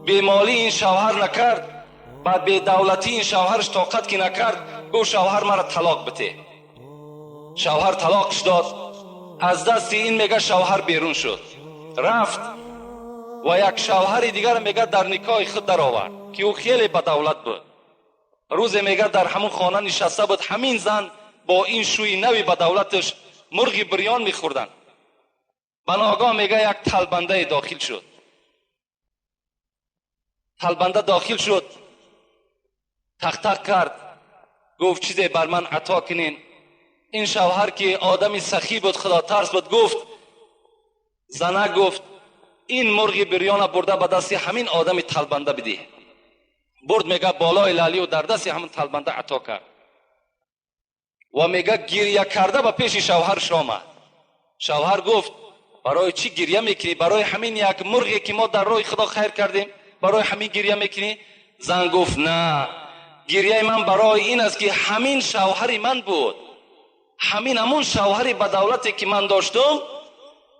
بیمالی این شوهر نکرد، بر بی دولتی این شوهرش طاقت که نکرد، گفت شوهر مرا طلاق بده. شوهر طلاقش داد. از دست این میگه شوهر بیرون شد، رفت و یک شوهر دیگر میگه در نکاح خود در آورد که او خیلی با دولت بود. روز میگه در همون خانه نشسته بود، همین زن با این شوی نوی با دولتش مرغ بریان میخوردن. بناگاه میگه یک طلبنده داخل شد. طلبنده داخل شد، تق تق کرد، گفت چیزی بر من عطا کنین. این شوهر که آدمی سخی بود، خدا ترس بود، گفت زنه گفت این مرغ بریان برده به دست همین آدم طلبنده بده. برد میگه بالای لالی و در دست همون طلبنده عطا کرد و میگه گریه کرده به پیش شوهرش آمد. شوهر گفت برای چی گریه میکنی؟ برای همین یک مرغی که ما در راه خدا خیر کردیم، برای همین گریه میکنی؟ زن گفت نه، گریه من برای این است که همین شوهر من بود، همون شوهری با دولتی که من داشتم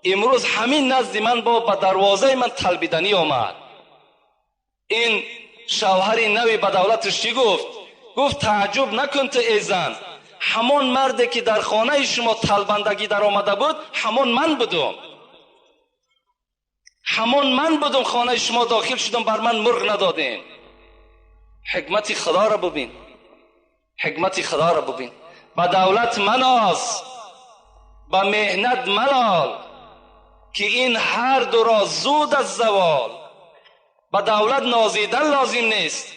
امروز همین نزد من با دروازه من طلبیدنی آمد. این شوهر نوی با دولتش چی گفت؟ گفت تعجب نکن تو ای زن، همون مردی که در خانه شما طلبندگی در آمده بود همون من بودم، همون من بودم، خانه شما داخل شدم، بر من مرغ ندادین. حکمت خدا را ببین، حکمت خدا را ببین. با دولت مناز، با مهنت ملال، که این هر دو را زود از زوال. با دولت نازیدن لازم نیست،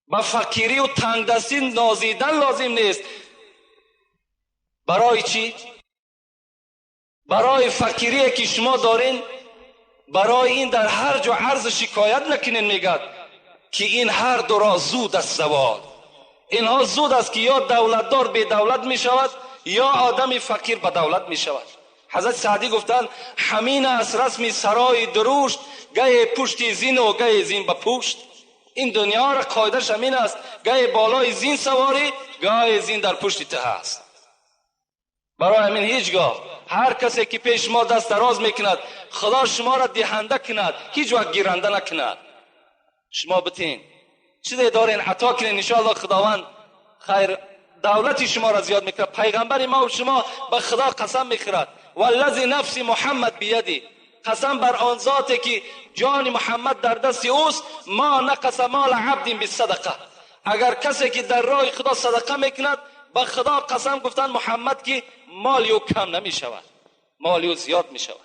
با فقیری و تنگ دستی نازیدن لازم نیست. برای چی؟ برای فقیری که شما دارین، برای این در هر جا عرض شکایت نکنین. میگد که این هر دو را زود است زوال. اینها زود است که یا دولتدار به دولت می شود یا آدم فقیر به دولت می شود. حضرت سعدی گفتند همین است رسم سرای درشت، گه پشت زین و گه زین به پشت. این دنیا را قاعدش همین است، گه بالای زین سواری، گه زین در پشت ته است. برای همین هیچگاه هر کسی که پیش ما دست دراز میکند خدا شما را دهنده کند، هیچ وقت گیرنده نکند. شما بتین چیزی دارین عطا کنین، انشاءالله خداوند خیر دولت شما را زیاد میکنه. پیغمبر ما و شما به خدا قسم میخورد والذی نفس محمد بیدی، قسم بر آن ذاتی که جان محمد در دست اوست، ما نقص مال عبد بالصدقه. اگر کسی که در راه خدا صدقه میکند به خدا قسم گفتن محمد که مال او کم نمی شود، مال او زیاد می شود.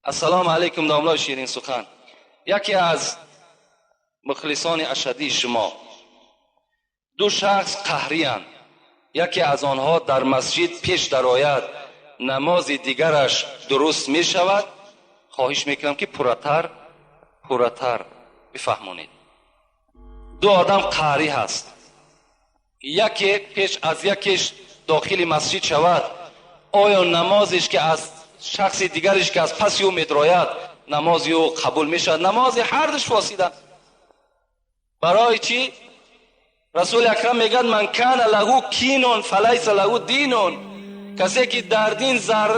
السلام علیکم داملای شیرین سخن. یکی از مخلصان اشدی شما، دو شخص قهری اند. یکی از آنها در مسجد پیش درآید، نماز دیگرش درست می شود. خواهش میکنم که پرتر بفهمونید. دو آدم قهری هست، یکی پیش از یکیش داخل مسجد شود، آیا نمازش که از شخص دیگرش که از پس او میدراید نماز او قبول می شود؟ نماز هر دوش فاسد. برای چی؟ رسول اکرم میگن من کان له کینون فلیس له دینون. کسی که در دین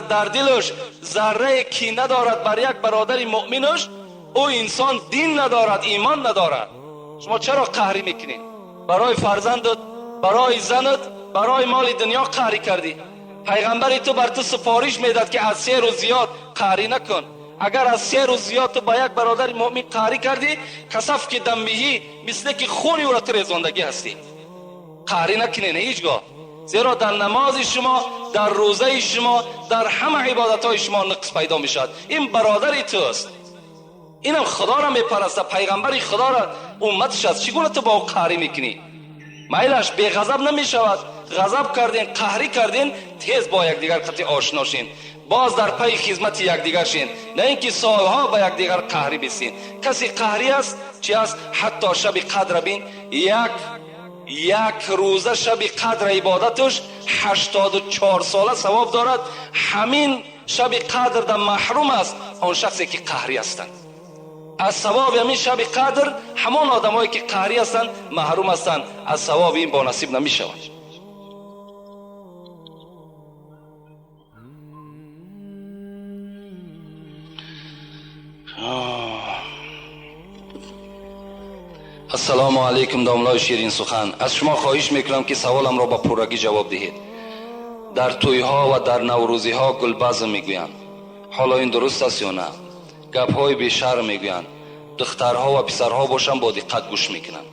در دلش ذره کینه دارد بر یک برادر مؤمنش، او انسان دین ندارد، ایمان ندارد. شما چرا قهری میکنید؟ برای فرزندت، برای زنت، برای مال دنیا قهری کردی. پیغمبر تو بر تو سفارش میداد که از 3 روز زیاد قهری نکن. اگر از 3 روز زیاد تو با یک برادر مؤمن قهری کردی، کسف که دمیهی مثل که خونی او را تو ریزاندگی هستی. قهری نکنین هیچگاه، زیرا در نماز شما، در روزه شما، در همه عبادت های شما نقص پیدا می شود. این برادر توست، اینم خدا را میپرسته، پیغمبر خدا را امتش است. چگونه تو با او قهری میکنی؟ میلش به غضب نمی شود. غضب کردین، قهری کردین، تیز با یکدیگر قطع آشنا شین، باز در پی خدمت یکدیگر شین، نه اینکه سالها با یکدیگر قهری بسین. کسی قهری است چی است؟ حتی شب قدر بین، یک روزه شب قدر عبادتش 84 ساله ثواب دارد. همین شب قدر در محروم است آن شخصی که قهری هستند از ثواب همین شب قدر. همان آدمایی که قهری هستند محروم هستند از ثواب این با نصیب نمی شود. السلام علیکم داملای شیرین سخن. از شما خواهش میکنم که سوالم را با پرگی جواب دهید. در توی ها و در نوروزی ها گلبزم میگویند، حالا این درست است یا نه؟ گپ های بی شرم میگویند. دخترها و پسرها باشن با دقت گوش میکنن.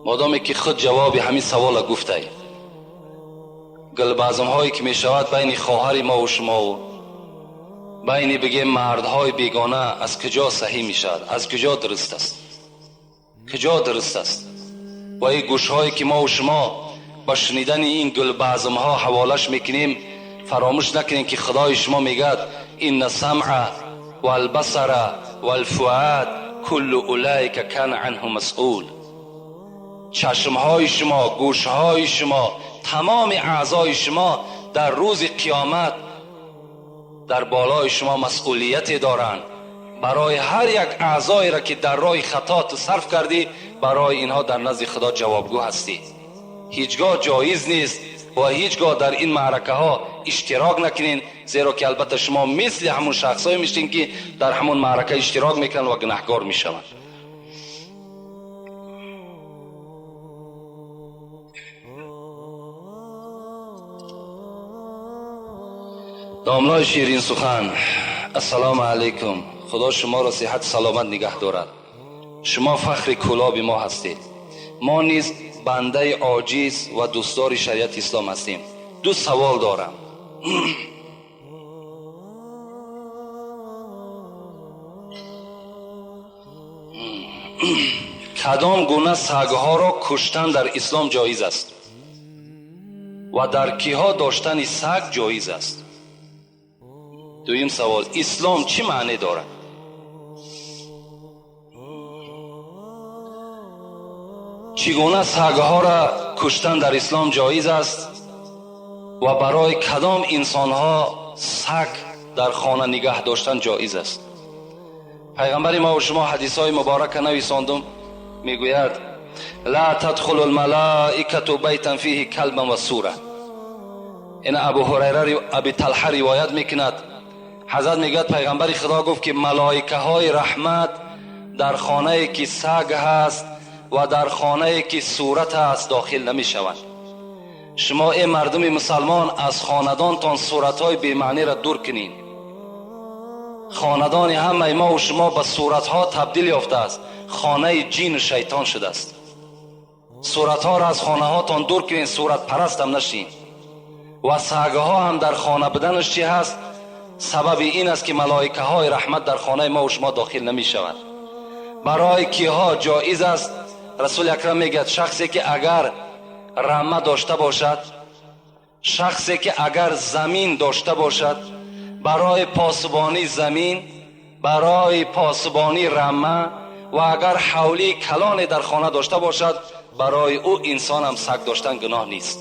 مادامی که خود جواب همین سوال گفته، گلبزم هایی که میشود بین خواهر ما و شما و بین بگه مردهای بیگانه از کجا صحیح میشد؟ از کجا درست است؟ کجا درست است؟ و این گوش هایی که ما و شما با شنیدن این گلبزم ها حوالش میکنیم، فراموش نکنیم که خدای شما میگد این السمع والبصر والفؤاد کل اولئک کان عنه مسئول. چشم های شما، گوش های شما، تمام اعضای شما در روز قیامت در بالای شما مسئولیتی دارند. برای هر یک اعضایی را که در راه خطا تو صرف کردی، برای اینها در نزد خدا جوابگو هستی. هیچگاه جایز نیست و هیچگاه در این معرکه ها اشتراک نکنین، زیرا که البته شما مثل همون شخصایی میشین که در همون معرکه اشتراک میکنن و گناهکار میشوند. داملای شیرین سخن، السلام علیکم. خدا شما را صحت سلامت نگه دارد. شما فخر کلاب ما هستید. ما نیز بنده عاجز و دوستدار شریعت اسلام هستیم. دو سوال دارم. کدام گونه سگها را کشتن در اسلام جایز است؟ و در کیها داشتن سگ جایز است؟ دویم سوال، اسلام چی معنی دارد؟ چگونه سگها را کشتن در اسلام جایز است و برای کدام انسانها سگ در خانه نگه داشتن جایز است؟ پیغمبر ما و شما حدیث های مبارک نویساندم، میگوید لا تدخل الملائکه بیتا فیه کلبا و سوره. این ابو هریره ابی طلحه روایت میکند، حضرت میگوید پیغمبر خدا گفت که ملائکه های رحمت در خانه که سگ هست و در خانه که صورت هست داخل نمی شوند. شما ای مردم مسلمان از خاندانتان صورت های بی‌معنی را دور کنین. خاندان همه ما و شما به صورت ها تبدیل یافته است، خانه جین و شیطان شده است. صورت ها را از خانه هاتان دور کنین، صورت پرست هم نشین. و سگ ها هم در خانه بدنش چی هست؟ سبب این است که ملائکه های رحمت در خانه ما و شما داخل نمی شوند. برای کیها جایز است؟ رسول اکرم میگه شخصی که اگر رمه داشته باشد، شخصی که اگر زمین داشته باشد، برای پاسبانی زمین، برای پاسبانی رمه و اگر حولی کلانی در خانه داشته باشد، برای او انسان هم سگ داشتن گناه نیست.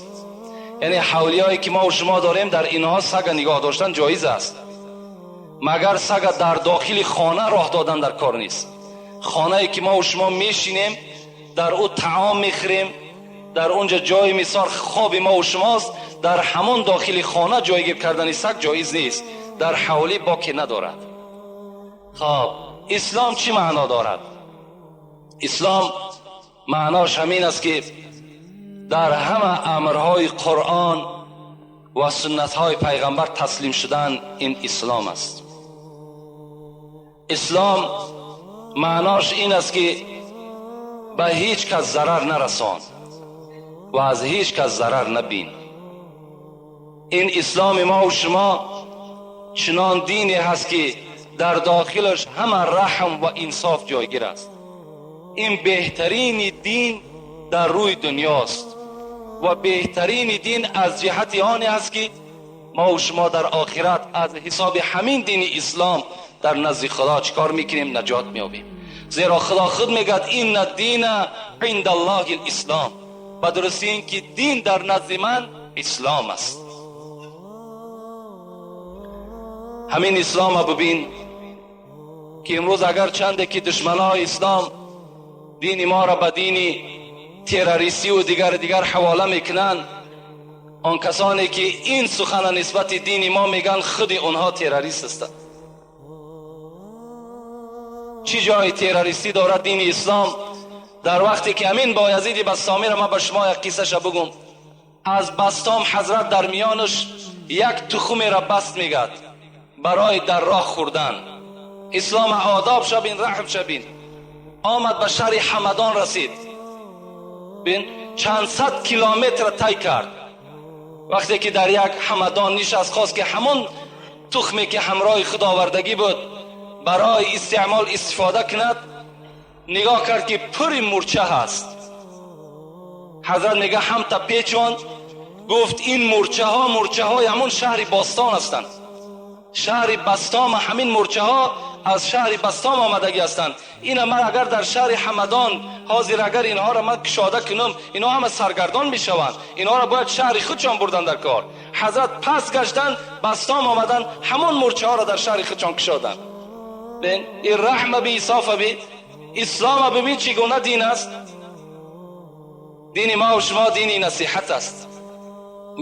یعنی حولی هایی که ما و شما داریم در اینها سگ نگاه داشتن جایز است، مگر سگ در داخل خانه راه دادن در کار نیست. خانه‌ای که ما و شما میشینیم در او طعام میخوریم، در اونجا جای میسار خواب ما و شماست، در همون داخل خانه جایگیر کردن سگ جایز نیست، در حولی باکی ندارد. خب اسلام چی معنا دارد؟ اسلام معناش همین است که در همه امرهای قرآن و سنتهای پیغمبر تسلیم شدن این اسلام است. اسلام معناش این است که به هیچ کس ضرر نرسان و از هیچ کس ضرر نبین. این اسلام ما و شما چنان دینی هست که در داخلش همه رحم و انصاف جایگیر است. این بهترین دین در روی دنیاست و بهترین دین از جهت آنی است که ما و شما در آخرت از حساب همین دین اسلام در نزد خدا چکار میکنیم؟ نجات میابیم. زیرا خدا خود میگه این الدین عند الله الاسلام، و درستی این که دین در نزد من اسلام است. همین اسلام ببین که امروز اگر چنده که دشمنان اسلام دین ما را به دین تروریستی و دیگر حواله میکنن، آن کسانی که این سخن نسبت دین ما میگن خود اونها تروریست هستند. چی جای تروریستی دارد دین اسلام؟ در وقتی که همین بایزید بسطامی را من به شما یک قصه شا بگم. از بسطام حضرت در میانش یک تخم را بست میگد برای در راه خوردن. اسلام آداب شبین، رحم شبین. آمد به شهر حمدان رسید، بین چند صد کیلومتر طی کرد. وقتی که در یک حمدان نشست، خواست که همون تخمی که همراه خداوردگی بود برای استعمال استفاده کند، نگاه کرد که پر مورچه هست. حضرت میگه هم تا پیچون، گفت این مورچه های همون شهر باستان هستند. شهر بستام همین مورچه ها از شهر بستام آمدگی هستند. این من اگر در شهر حمدان حاضر اگر اینها را من کشاده کنم، اینها همه سرگردان میشوند، اینها را باید شهر خودشان بردن در کار. حضرت پس گشتن بستام آمدن، همون مورچه ها را در شهر خودشان کشادن. ببین این رحم بی انصاف بی اسلام ببین چگونه دین است. دین ما و شما دین نصیحت است،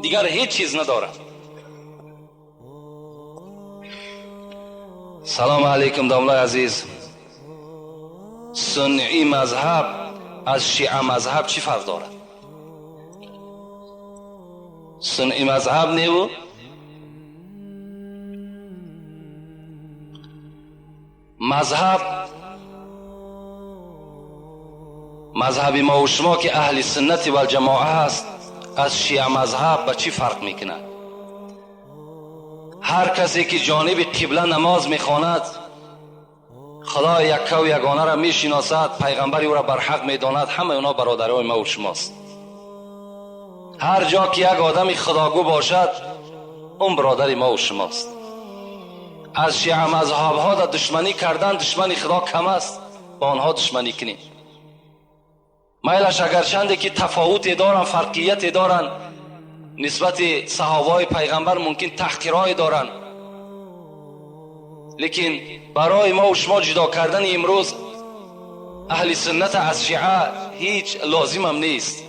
دیگر هیچ چیز نداره. سلام علیکم داملای عزیز. سنی مذهب از شیعه مذهب چی فرق دارد؟ سنی مذهب نیو مذهب ما و شما که اهل سنت و الجماعه هست از شیعه مذهب به چی فرق میکنه؟ هر کسی که جانب قبله نماز میخواند خدا یکه و یگانه را میشناسد، پیغمبر او را بر حق میداند، همه اونا برادرای ما و شماست. هر جا که یک آدم خداگو باشد اون برادر ما و شماست. از شیعه مذهب ها در دشمنی کردن، دشمنی خدا کم است، با آنها دشمنی کنیم. میلش اگرچنده که تفاوتی دارن، فرقیتی دارن، نسبت صحابه پیغمبر ممکن تحقیرای دارن، لیکن برای ما و شما جدا کردن امروز اهل سنت از شیعه هیچ لازم هم نیست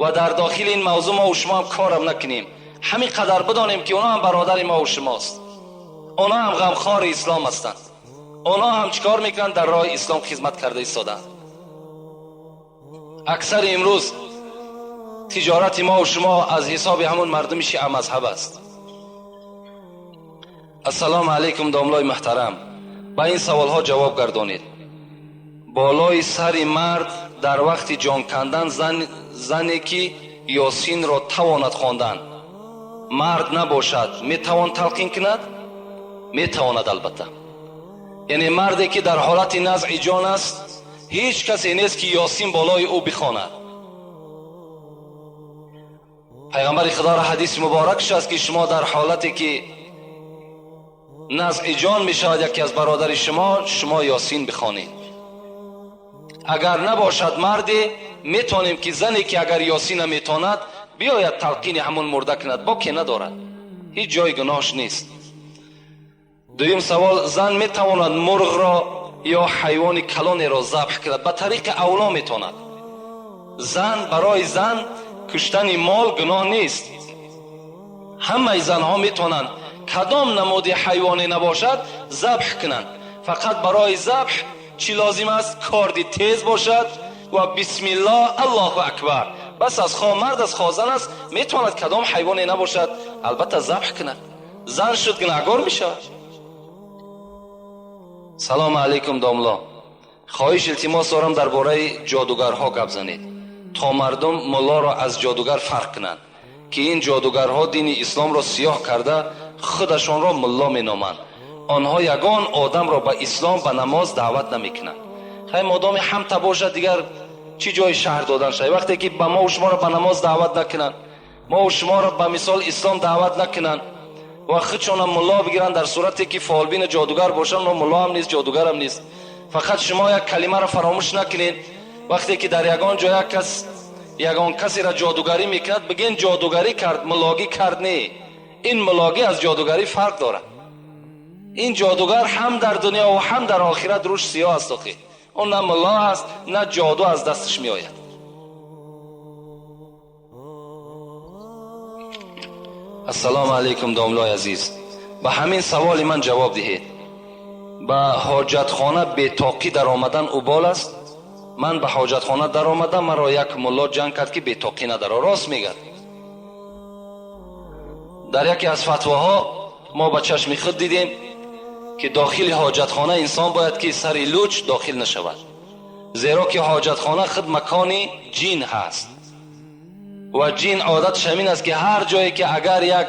و در داخل این موضوع ما و شما هم کارم نکنیم. همین قدر بدانیم که اونا هم برادر ما و شماست، اونا هم غمخوار اسلام هستند، اونا هم چیکار میکنن؟ در راه اسلام خدمت کرده ایستادند. اکثر امروز تجارت ما و شما از حساب همون مردم شیعه مذهب است. السلام علیکم داملای محترم، با این سوال ها جواب گردانید. بالای سر مرد در وقت جان کندن زنی که یاسین را تواند خواندن مرد نباشد میتوان تلقین کند؟ میتواند البته. یعنی مردی که در حالت نزع جان است هیچ کسی نیست که یاسین بالای او بخواند. پیغمبر خدا را حدیث مبارکش است که شما در حالتی که نزع جان میشود یکی از برادر شما یاسین بخوانید. اگر نباشد مردی میتونیم که زنی که اگر یاسین میتواند بیاید تلقین همون مرده کند، با که ندارد، هیچ جای گناهش نیست. دویم سوال، زن میتواند مرغ را یا حیوان کلانی را ذبح کند؟ به طریق اولا میتواند. زن برای زن کشتن مال گناه نیست. همه زنها میتونند کدام نماد حیوانی نباشد ذبح کنند. فقط برای ذبح چی لازم است؟ کاردی تیز باشد و بسم الله الله اکبر. بس از خواه مرد از خواه زن است میتواند کدام حیوانی نباشد البته ذبح کند. زن شد گناهکار میشود. سلام علیکم داملا، خواهش التماس دارم درباره جادوگرها گپ زنید تا مردم ملا را از جادوگر فرق کنند که این جادوگرها دین اسلام را سیاه کرده خودشان را ملا مینامند. آنها یگان آدم را به اسلام به نماز دعوت نمیکنند. خیلی مادام همتا باشد دیگر چی جای شهر دادن شد؟ وقتی که به ما و شما را به نماز دعوت نکنند، ما و شما را به مثال اسلام دعوت نکنند و خودشان هم ملا بگیرن، در صورتی که فالبین جادوگر باشن و ملا هم نیست جادوگر هم نیست. فقط شما یک کلمه را فراموش نکنید. وقتی که در یگان کسی را جادوگری میکند بگین جادوگری کرد، ملاگی کرد. نه، این ملاگی از جادوگری فرق دارد. این جادوگر هم در دنیا و هم در آخرت روش سیاه است. اون نه ملا است نه جادو از دستش می آید. السلام علیکم داملای عزیز، به همین سوال من جواب دهید. به حاجتخانه بی‌طاقی در آمدن اوبال است؟ من به حاجتخانه در آمدم، مرا یک ملا جنگ کرد که بی‌طاقی نداره. راست میگه. در یکی از فتواها ما به چشم خود دیدیم که داخل حاجتخانه انسان باید که سر لوچ داخل نشود، زیرا که حاجتخانه خود مکان جین هست و جین عادت همین است که هر جایی که اگر یک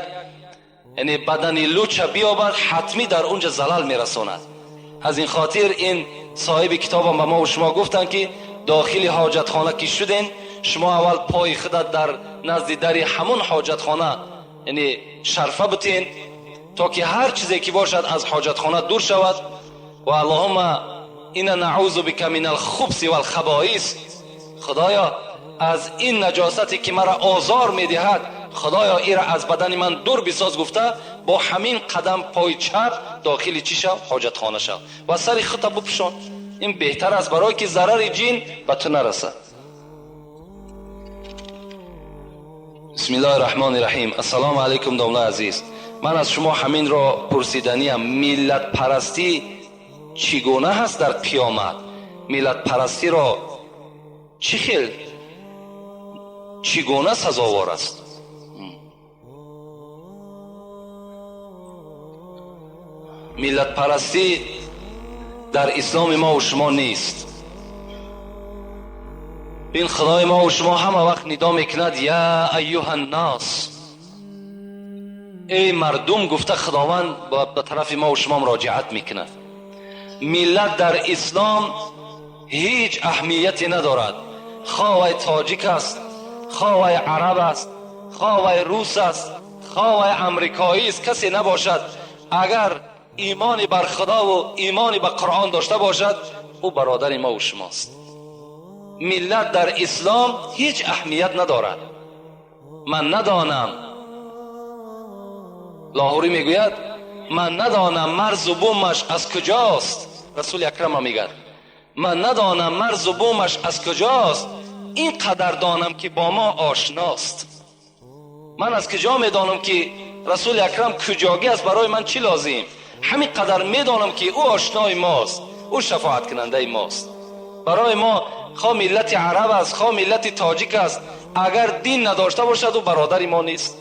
یعنی بدن لوچ بیابد حتمی در اونجا زلال میرساند. از این خاطر این صاحب کتاب هم به ما و شما گفتن که داخل حاجتخانه که شدین شما اول پای خودت در نزد در همون حاجتخانه یعنی شرفه بتین تا که هر چیزی که باشد از حاجتخانه دور شود. و اللهم اینا نعوذ بک من الخبث والخبائث، خدایا از این نجاستی که مرا آزار میدهد خدایا این را از بدن من دور بساز گفته با همین قدم پای چپ داخل چی شو؟ حاجتخانه شو و سر خودت بپوشان. این بهتر است برای که ضرر جین به تو نرسه. بسم الله الرحمن الرحیم. السلام علیکم داملا عزیز، من از شما همین را پرسیدنیم. ملت پرستی چگونه هست در قیامت؟ ملت پرستی را چگونه سزاوار است؟ ملت پرستی در اسلام ما و شما نیست. این خدای ما و شما همه وقت ندا میکند یا ایها الناس، ای مردم گفته خداوند به طرف ما و شما مراجعت میکند. ملت در اسلام هیچ اهمیتی ندارد. خواه تاجیک است، خواه عرب است، خواه روس است، خواه امریکایی است، کسی نباشد اگر ایمانی بر خدا و ایمانی به قرآن داشته باشد، او برادر ما و شماست. ملت در اسلام هیچ اهمیت ندارد. من ندانم، لاهوری میگوید من ندانم مرز و بومش از کجاست. رسول اکرم میگه من ندانم مرز و بومش از کجاست، این قدر دانم که با ما آشناست. من از کجا میدانم که رسول اکرم کجاگی است؟ برای من چی لازم؟ همین قدر میدانم که او آشنای ماست، او شفاعت کننده ماست. برای ما خواه ملت عرب است، خواه ملت تاجیک است، اگر دین نداشته باشد او برادر ما نیست.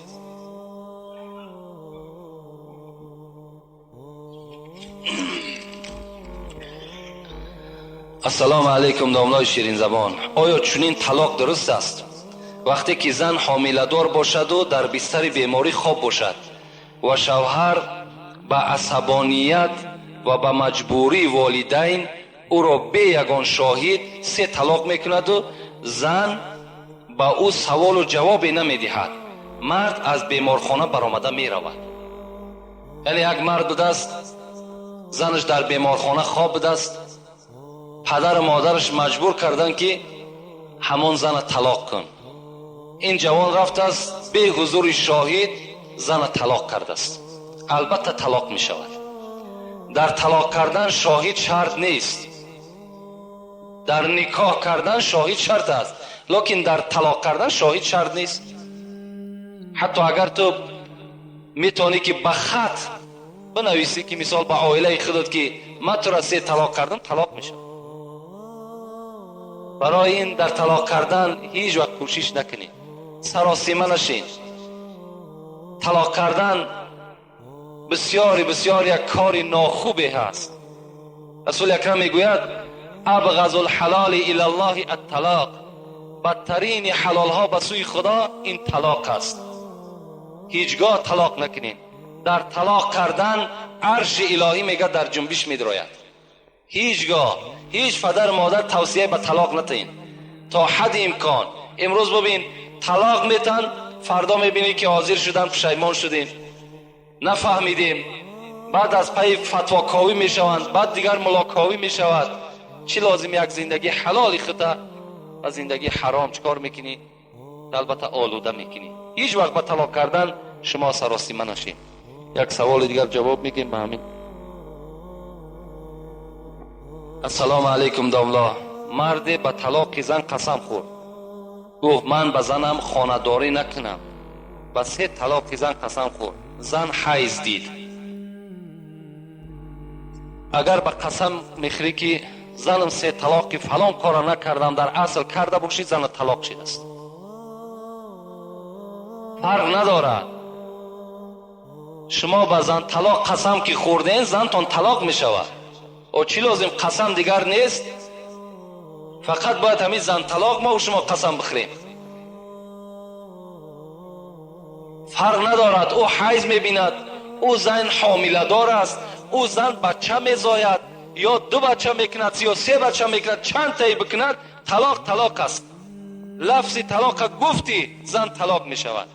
السلام علیکم دامنای شیرین زبان. آیا چنین طلاق درست است؟ وقتی که زن حامله دار باشد و در بستر بیماری خواب باشد و شوهر به عصبانیت و به مجبوری والدین او را به یگان شاهد 3 طلاق میکند و زن با او سوال و جوابی نمیدهد، مرد از بیمارخانه برآمده میرود. یعنی یک مرد بوده است، زنش در بیمارخانه خواب بوده است، پدر و مادرش مجبور کردن که همان زن طلاق کن. این جوان رفته است به حضور شاهد زن طلاق کرده است. البته طلاق می شود. در طلاق کردن شاهد شرط نیست، در نکاح کردن شاهد شرط است، لیکن در طلاق کردن شاهد شرط نیست. حتی اگر تو میتونی که به خط بنویسی که مثال به عائله خودت که من تو را 3 طلاق کردم، طلاق می شود. برای این در طلاق کردن هیچ وقت کوشش نکنید، سراسیمه نشین. طلاق کردن بسیاری یک کار ناخوبی هست. رسول اکرم میگوید ابغض الحلال الی الله الطلاق، بدترین حلال ها به سوی خدا این طلاق است. هیچگاه طلاق نکنین. در طلاق کردن عرش الهی میگه در جنبش میدراید. هیچگاه هیچ پدر مادر توصیه به طلاق نتین تا حد امکان. امروز ببین طلاق میتن، فردا میبینی که حاضر شدن پشیمان شدیم، نفهمیدیم، بعد از پی فتواکاوی میشوند، بعد دیگر ملاکاوی میشود. چی لازم یک زندگی حلال خطا و زندگی حرام چکار میکنی؟ البته آلوده میکنی. هیچ وقت به طلاق کردن شما سراسیمه نشین. یک سوال دیگر جواب میگیم به همین. السلام علیکم داملا. مرد به طلاق زن قسم خورد، گفت من به زنم خانه‌داری نکنم. به 3 طلاق زن قسم خورد. زن حیض دید. اگر به قسم میخوری که زنم 3 طلاق فلان کار نکردم، در اصل کرده باشی، زن طلاق شده است. فرق ندارد. شما به زن طلاق قسم که خوردین، زنتون طلاق میشود. او چی لازم؟ قسم دیگر نیست، فقط باید همین زن طلاق ما و شما قسم بخوریم. فرق ندارد. او حیض میبیند، او زن حامله دار است، او زن بچه میزاید، یا 2 بچه میکند یا 3 بچه میکند، چند تایی بکند، طلاق است. لفظ طلاق گفتی زن طلاق میشود.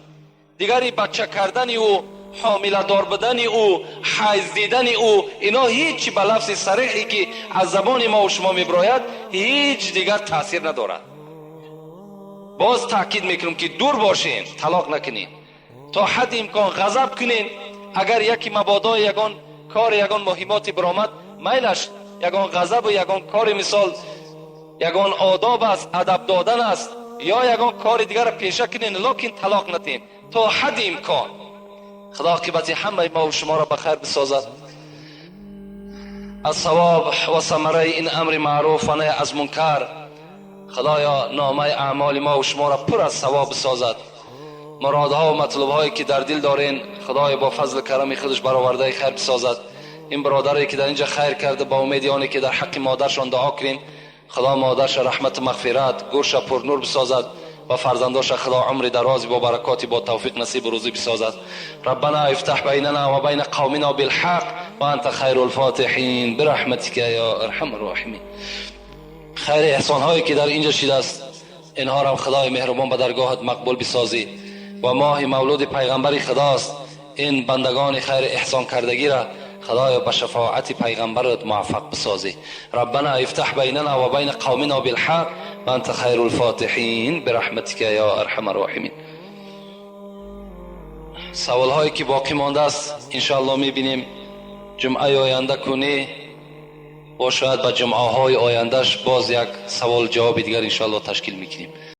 دیگری بچه کردن او، حامله دار بدن او، حیض دیدن او، اینا هیچ به لفظ صریحی که از زبان ما و شما میبراید هیچ دیگر تاثیر ندارد. باز تاکید میکنم که دور باشین، طلاق نکنین. تا حد امکان غضب کنین. اگر یکی مبادا یگان کار یگان مهماتی برآمد، میلش یگان غضب و یگان کار مثال یگان آداب است، ادب دادن است، یا یگان کار دیگر را پیشه کنین، لیکن طلاق ندین تا حد امکان. خدا عاقبت همه ما و شما را بخیر بسازد. از ثواب و ثمره این امر معروف و نهی از منکر خدایا نامه اعمال ما و شما را پر از ثواب بسازد. مرادها و مطلبهایی که در دل دارین خدای با فضل کرم خودش برآورده خیر بسازد. این برادری که در اینجا خیر کرده با امید آنی که در حق مادرشان دعا کنیم، خدا مادرش رحمت و مغفرت، گورش پر نور بسازد و فرزنداش خدا عمر دراز با برکاتی با توفیق نصیب روزی بسازد. ربنا افتح بیننا و بین قومنا بالحق و انت خیر الفاتحین برحمتک یا ارحم الراحمین. خیر احسان هایی که در اینجا شده است اینها را خدای مهربان به درگاهت مقبول بسازی و ماه مولود پیغمبر خداست. این بندگان خیر احسان کردگی را خدایا به شفاعت پیغمبرت موفق بسازی. ربنا افتح بیننا و بین قومنا بالحق و انت خیر الفاتحین برحمتک یا ارحم الراحمین. سوال هایی که باقی مانده است انشاءالله میبینیم جمعه آینده کنی و شاید به جمعه های آیندهش باز یک سوال جواب دیگر انشاءالله تشکیل میکنیم.